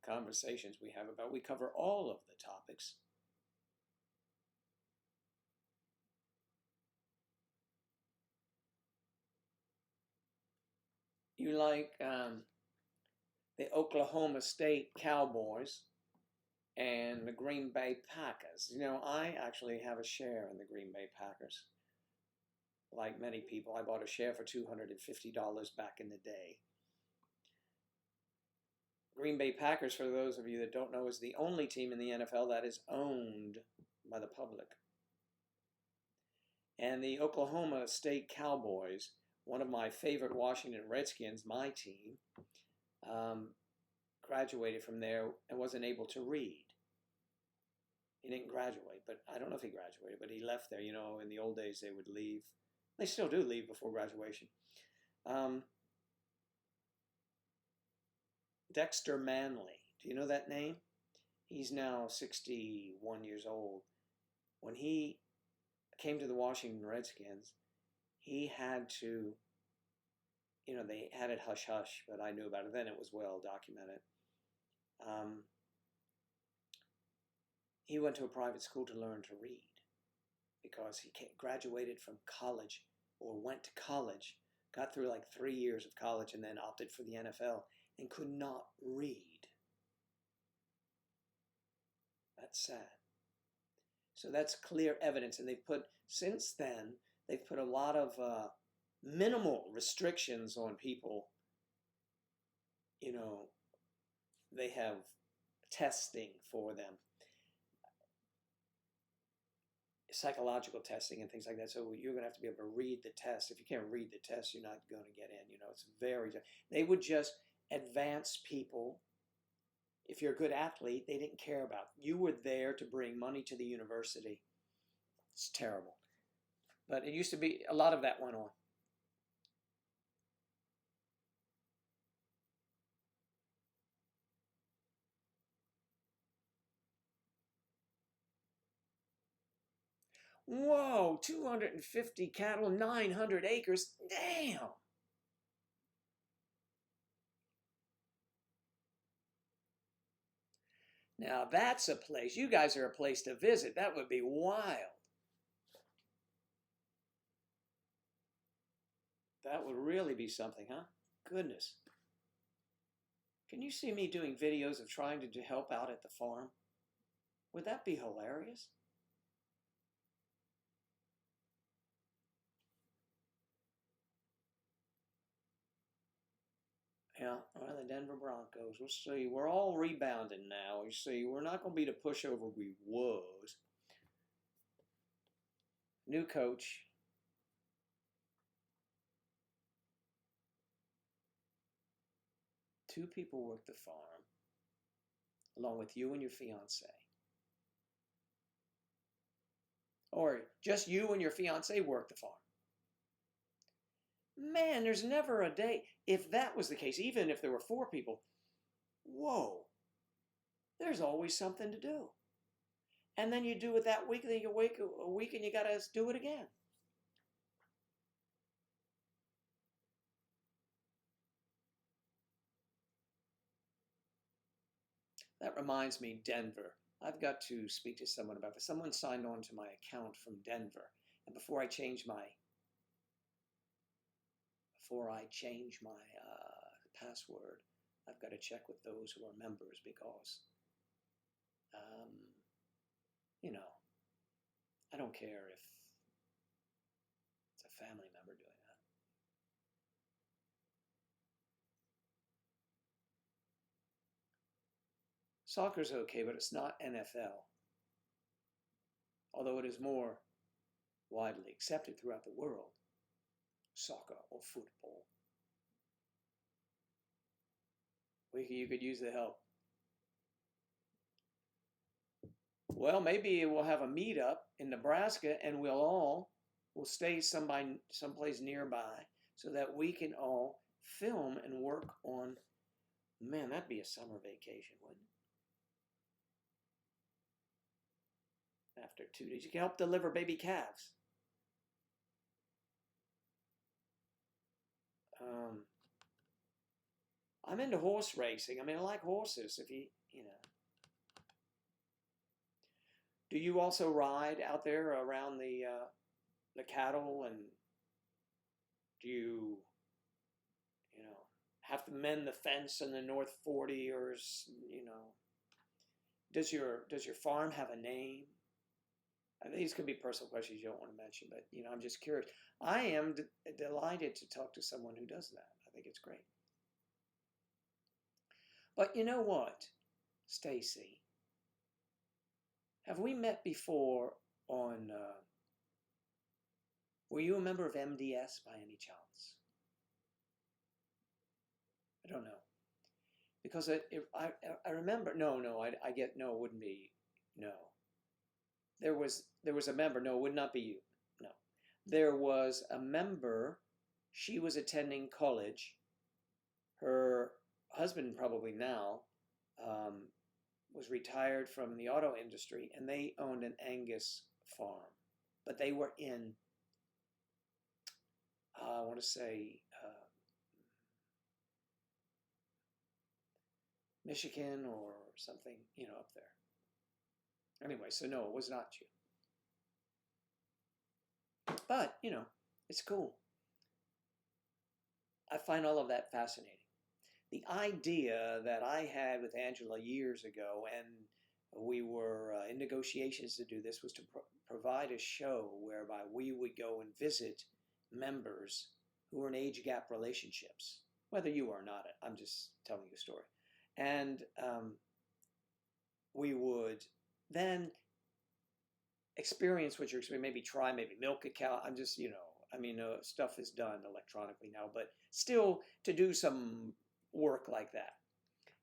[SPEAKER 1] conversations we have about. We cover all of the topics. You like the Oklahoma State Cowboys and the Green Bay Packers. You know, I actually have a share in the Green Bay Packers. Like many people, I bought a share for $250 back in the day. Green Bay Packers, for those of you that don't know, is the only team in the NFL that is owned by the public. And the Oklahoma State Cowboys, one of my favorite Washington Redskins, my team, graduated from there and wasn't able to read. He didn't graduate, but I don't know if he graduated, but he left there. You know, in the old days, they would leave. They still do leave before graduation. Dexter Manley. Do you know that name? He's now 61 years old. When he came to the Washington Redskins, he had to, you know, they had it hush-hush, but I knew about it then. It was well documented. He went to a private school to learn to read because he graduated from college or went to college, got through like 3 years of college and then opted for the NFL and could not read. That's sad. So that's clear evidence. And they've put, since then, they've put a lot of minimal restrictions on people. You know, they have testing for them, psychological testing and things like that. So you're going to have to be able to read the test. If you can't read the test, you're not going to get in. You know, it's very, they would just advance people. If you're a good athlete, they didn't care about. You were there to bring money to the university. It's terrible. But it used to be, a lot of that went on. Whoa, 250 cattle, 900 acres. Damn. Now that's a place, you guys are a place to visit. That would be wild. That would really be something, huh? Goodness. Can you see me doing videos of trying to help out at the farm? Would that be hilarious? Yeah, well, the Denver Broncos. We'll see. We're all rebounding now. You see, we're not going to be the pushover we was. New coach. Two people work the farm, along with you and your fiance. Or just you and your fiance work the farm. Man, there's never a day. If that was the case, even if there were 4 people, whoa, there's always something to do. And then you do it that week, then you wait a week and you got to do it again. That reminds me, Denver. I've got to speak to someone about this. Someone signed on to my account from Denver, and before I change my password, I've got to check with those who are members because, um, you know, I don't care if it's a family member doing that. Soccer's okay, but it's not NFL, although it is more widely accepted throughout the world. Soccer or football. You could use the help. Well, maybe we'll have a meetup in Nebraska and we'll stay someplace nearby so that we can all film and work on, man, that'd be a summer vacation, wouldn't it? After 2 days, you can help deliver baby calves. I'm into horse racing. I mean, I like horses. If you know. Do you also ride out there around the cattle, and do you have to mend the fence in the North 40, or does your farm have a name? These could be personal questions you don't want to mention, but I'm just curious. I am delighted to talk to someone who does that. I think it's great. But you know what, Stacy? Have we met before on, were you a member of MDS by any chance? I don't know. Because I remember, no, it wouldn't be, no. There was a member, no, it would not be you, no. There was a member, she was attending college, her husband probably now, was retired from the auto industry, and they owned an Angus farm. But they were in, I want to say, Michigan or something, up there. Anyway, so no, it was not you. But, it's cool. I find all of that fascinating. The idea that I had with Angela years ago, and we were in negotiations to do this, was to provide a show whereby we would go and visit members who were in age gap relationships, whether you are or not. I'm just telling you a story. And we would then experience what you're experiencing, maybe try, maybe milk a cow. I'm just, stuff is done electronically now, but still to do some work like that.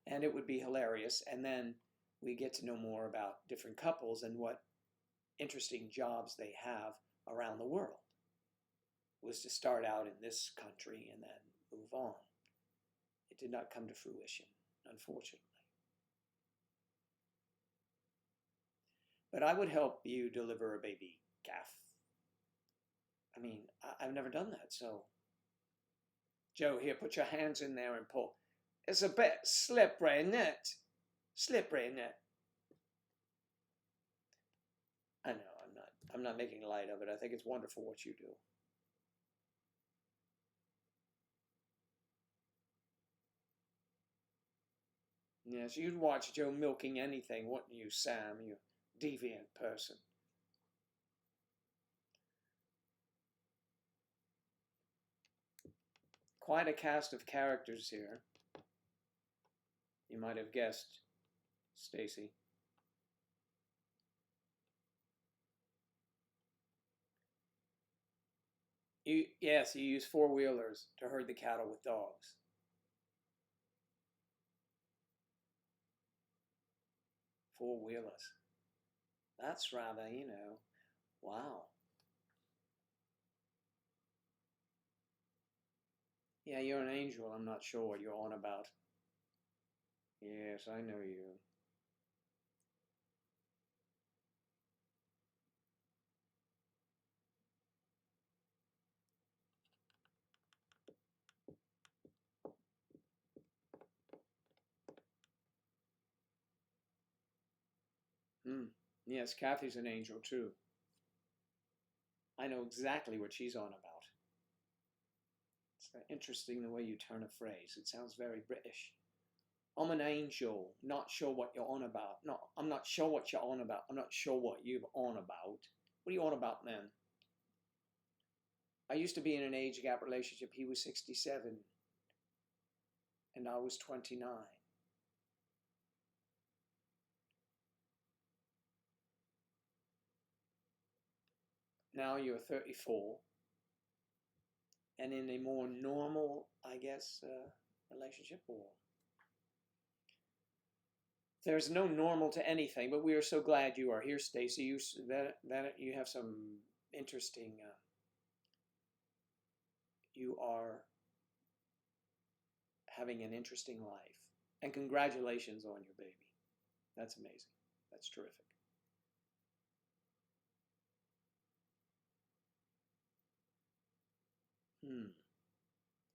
[SPEAKER 1] And it would be hilarious. And then we get to know more about different couples and what interesting jobs they have around the world. It was to start out in this country and then move on. It did not come to fruition, unfortunately. But I would help you deliver a baby calf. I mean, I've never done that, so. Joe, here, put your hands in there and pull. It's a bit slippery, isn't it? Slippery, isn't it? I know, I'm not making light of it. I think it's wonderful what you do. Yes, you'd watch Joe milking anything, wouldn't you, Sam, you deviant person? Quite a cast of characters here. You might have guessed, Stacy. Yes, you use four-wheelers to herd the cattle with dogs. Four-wheelers. That's rather, wow. Yeah, you're an angel. I'm not sure what you're on about. Yes, I know you. Mm. Yes, Kathy's an angel too. I know exactly what she's on about. It's interesting the way you turn a phrase. It sounds very British. I'm an angel, not sure what you're on about. No, I'm not sure what you're on about. I'm not sure what you're on about. What are you on about, man? I used to be in an age gap relationship. He was 67 and I was 29. Now you're 34 and in a more normal, I guess, relationship, or there's no normal to anything, but we are so glad you are here, Stacy. You have some interesting. You are having an interesting life, and congratulations on your baby. That's amazing. That's terrific.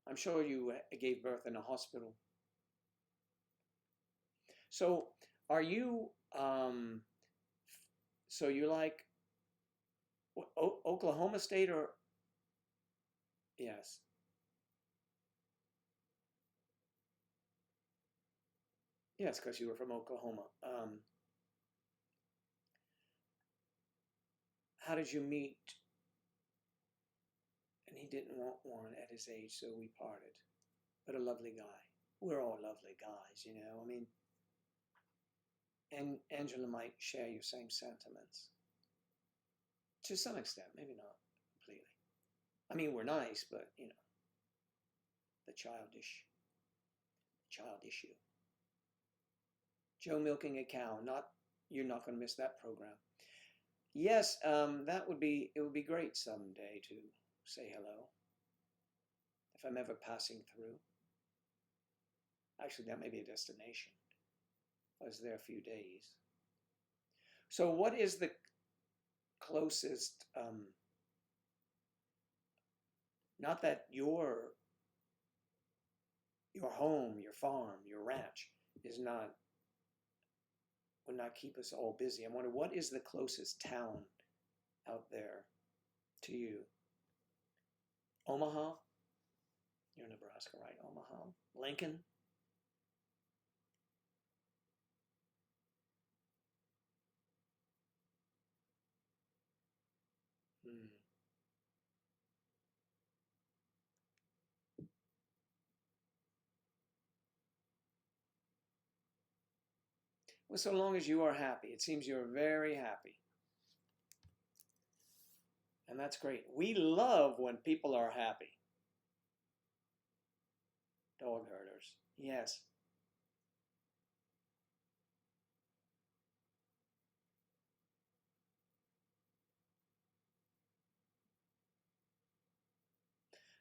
[SPEAKER 1] I'm sure you gave birth in a hospital. So, are you? So you like Oklahoma State or? Yes. Yes, because you were from Oklahoma. How did you meet? And he didn't want one at his age, so we parted. But a lovely guy. We're all lovely guys, you know. I mean, and Angela might share your same sentiments. To some extent, maybe not completely. I mean, we're nice, but, you know, the childish issue. Joe milking a cow. You're not going to miss that program. Yes, it would be great someday to say hello. If I'm ever passing through. Actually, that may be a destination. I was there a few days. So what is the closest, not that your home, your farm, your ranch would not keep us all busy. I wonder, what is the closest town out there to you? Omaha? You're in Nebraska, right? Omaha? Lincoln? Hmm. Well, so long as you are happy. It seems you're very happy. And that's great. We love when people are happy. Dog herders. Yes.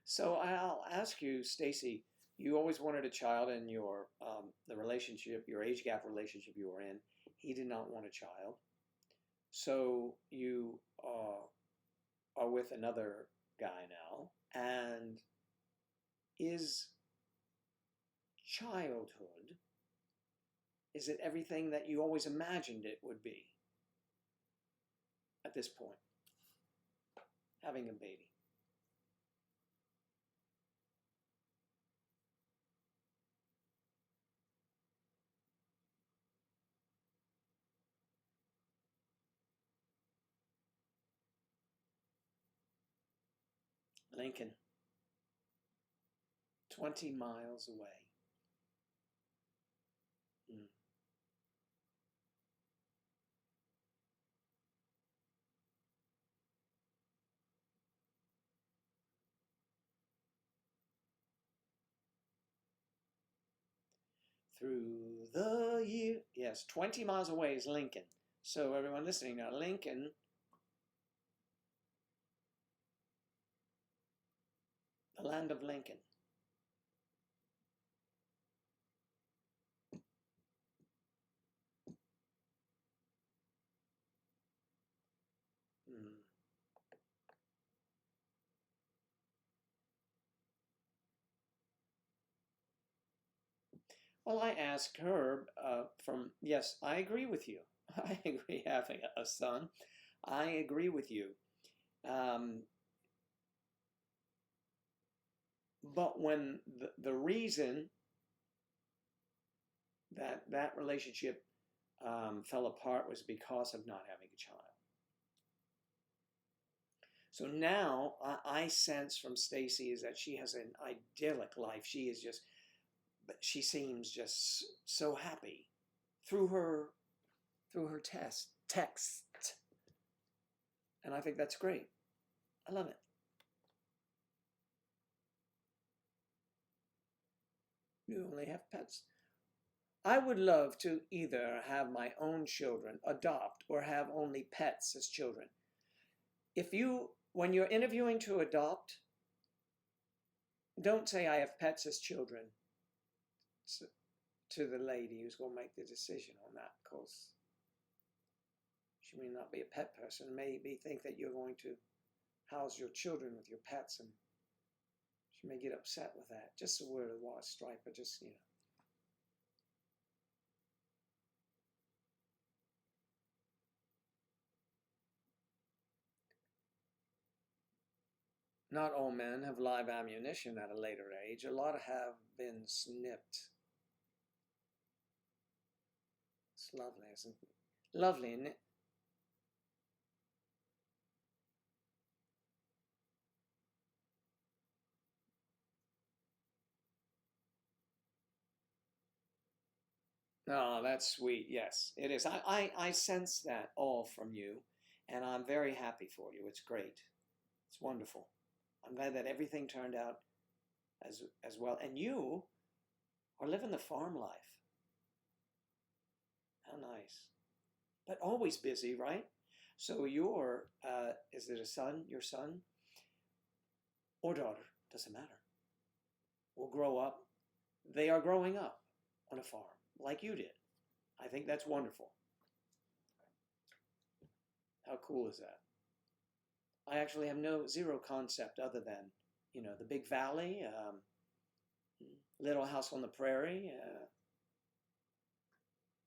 [SPEAKER 1] So I'll ask you, Stacy, you always wanted a child in the relationship, your age gap relationship you were in. He did not want a child. So you are with another guy now. And is childhood, is it everything that you always imagined it would be at this point? Having a baby. Lincoln, 20 miles away. Mm. Through the year. Yes, 20 miles away is Lincoln. So everyone listening now, Lincoln, the land of Lincoln. Mm. Well, I asked her yes, I agree with you I agree having a son. I agree with you. Um, but when the reason that that relationship fell apart was because of not having a child. So now I sense from Stacy is that she has an idyllic life. She is just, but she seems just so happy through her text, and I think that's great. I love it. You only have pets. I would love to either have my own children, adopt, or have only pets as children. If you, when you're interviewing to adopt, don't say I have pets as children to the lady who's going to make the decision on that, because she may not be a pet person, maybe think that you're going to house your children with your pets, and she may get upset with that. Just a word of water stripe, but just, you know. Not all men have live ammunition at a later age. A lot have been snipped. It's lovely, isn't it? Lovely, isn't it? Oh, that's sweet. Yes, it is. I sense that all from you, and I'm very happy for you. It's great. It's wonderful. I'm glad that everything turned out as well. And you are living the farm life. How nice. But always busy, right? So your is it a son, your son or daughter, doesn't matter, will grow up. They are growing up on a farm like you did. I think that's wonderful. How cool is that? I actually have zero concept other than, you know, the big valley, Little House on the Prairie,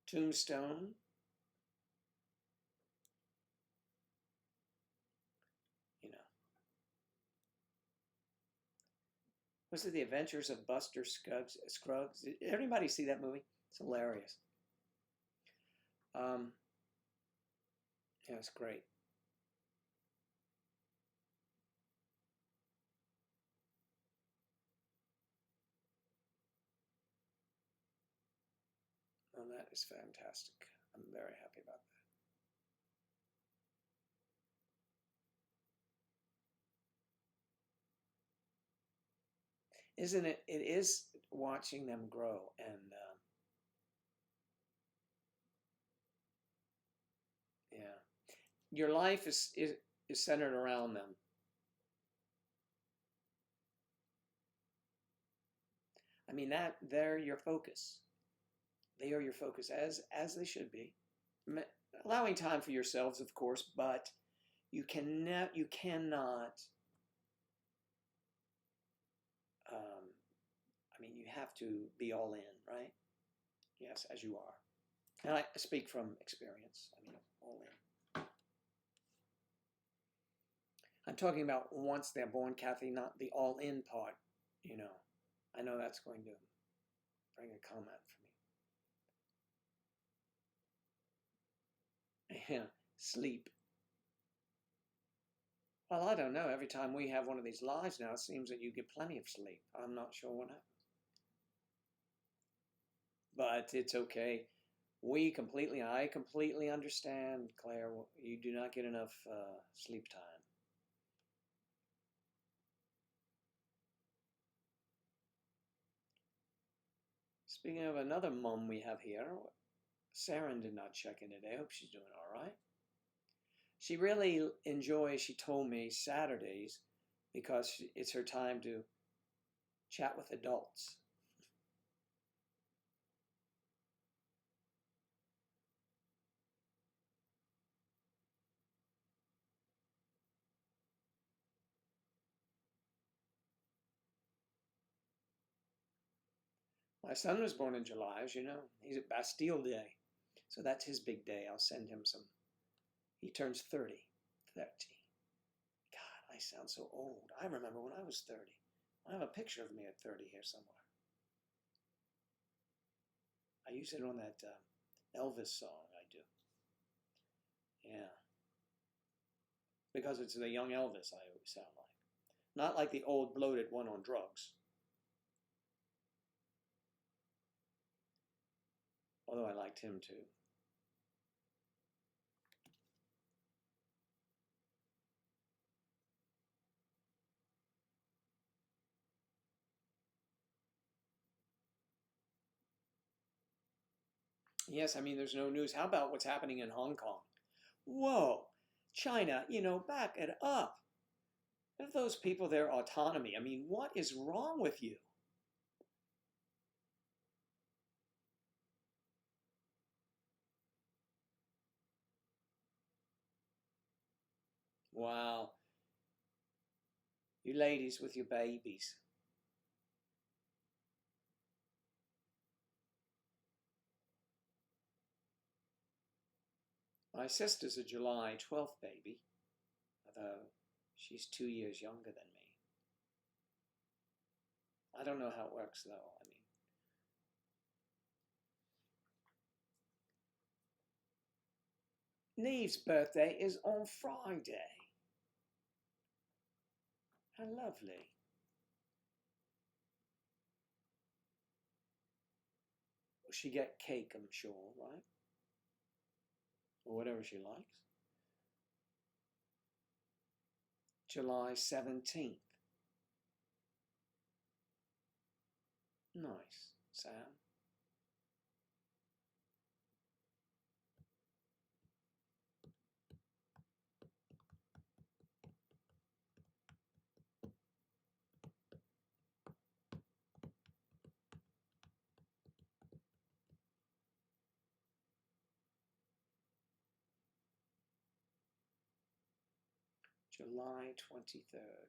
[SPEAKER 1] Tombstone. You know, was it The Adventures of Buster Scruggs? Did everybody see that movie? It's hilarious. Um, yeah, it's great. Oh, that is fantastic. I'm very happy about that. Isn't it? It is watching them grow, and yeah, your life is centered around them. I mean that they're your focus. They are your focus as they should be. Allowing time for yourselves, of course, but you cannot. Um, I mean, you have to be all in, right? Yes, as you are. And I speak from experience. I mean, all in. I'm talking about once they're born, Kathy, not the all in part. You know, I know that's going to bring a comment for me. Yeah, sleep. Well, I don't know. Every time we have one of these lives now, it seems that you get plenty of sleep. I'm not sure what happens. But it's okay. I completely understand, Claire. You do not get enough sleep time. Speaking of another mom we have here, Saren did not check in today. I hope she's doing all right. She really enjoys, she told me, Saturdays because it's her time to chat with adults. My son was born in July, as you know. He's at Bastille Day. So that's his big day. I'll send him some. He turns 30. 30. God, I sound so old. I remember when I was 30. I have a picture of me at 30 here somewhere. I use it on that Elvis song I do. Yeah. Because it's the young Elvis I always sound like. Not like the old bloated one on drugs. Although I liked him too. Yes, I mean, there's no news. How about what's happening in Hong Kong? Whoa, China, back it up. Give those people their autonomy. I mean, what is wrong with you? Wow. You ladies with your babies. My sister's a July 12th baby, although she's 2 years younger than me. I don't know how it works, though. I mean, Neve's birthday is on Friday. How lovely. Will she get cake, I'm sure, right? Or whatever she likes. July 17th. Nice, Sam. July 23rd.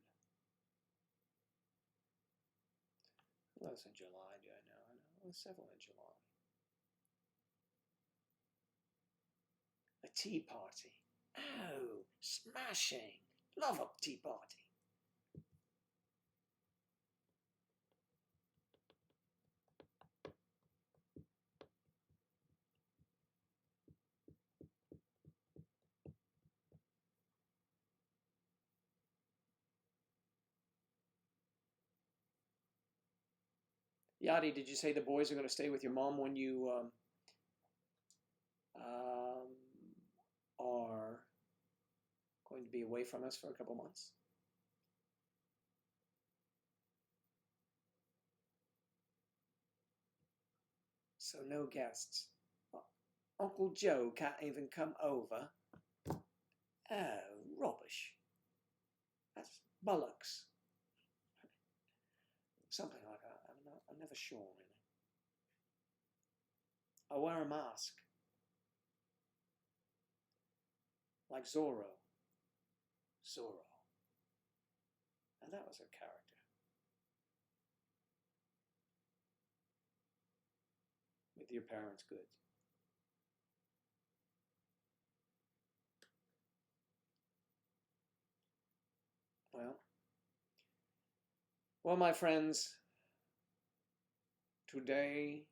[SPEAKER 1] Who else in July do I know? I know several in July. A tea party. Oh, smashing. Love a tea party. Yadi, did you say the boys are going to stay with your mom when you are going to be away from us for a couple months? So no guests. Uncle Joe can't even come over. Oh, rubbish. That's bollocks. Something like that. I'm never sure, really. I wear a mask. Like Zorro. Zorro. And that was a character. With your parents' goods. Well, my friends, today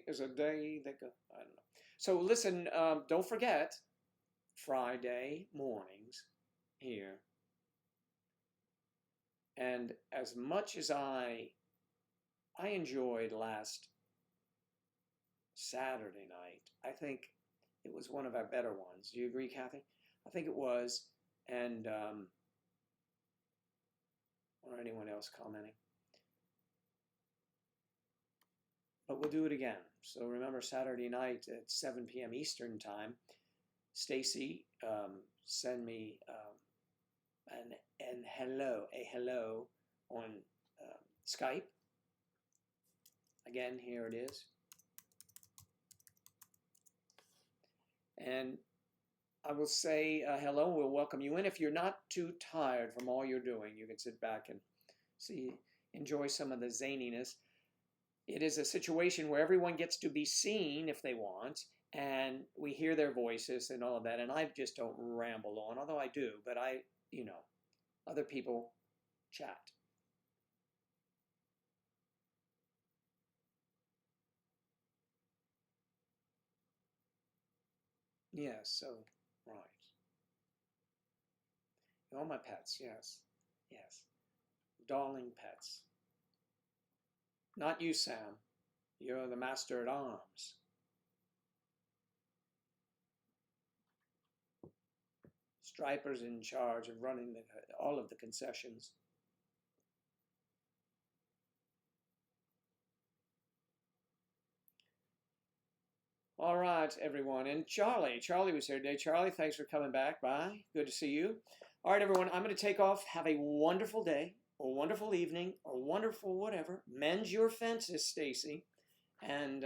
[SPEAKER 1] is a day that I don't know. So listen, don't forget Friday mornings here. And as much as I enjoyed last Saturday night, I think it was one of our better ones. Do you agree, Kathy? I think it was. And or anyone else commenting? But we'll do it again. So remember, Saturday night at 7 p.m. Eastern time, Stacy, send me a hello on Skype. Again, here it is. And I will say hello, and we'll welcome you in. If you're not too tired from all you're doing, you can sit back and see. enjoy some of the zaniness. It is a situation where everyone gets to be seen if they want, and we hear their voices and all of that. And I just don't ramble on, although I do, but other people chat. Yes, so, right. All my pets, yes, yes. Darling pets. Not you, Sam. You're the master at arms. Striper's in charge of running all of the concessions. All right, everyone. And Charlie was here today. Charlie, thanks for coming back. Bye. Good to see you. All right, everyone. I'm going to take off. Have a wonderful day, or wonderful evening, or wonderful whatever. Mend your fences, Stacy. And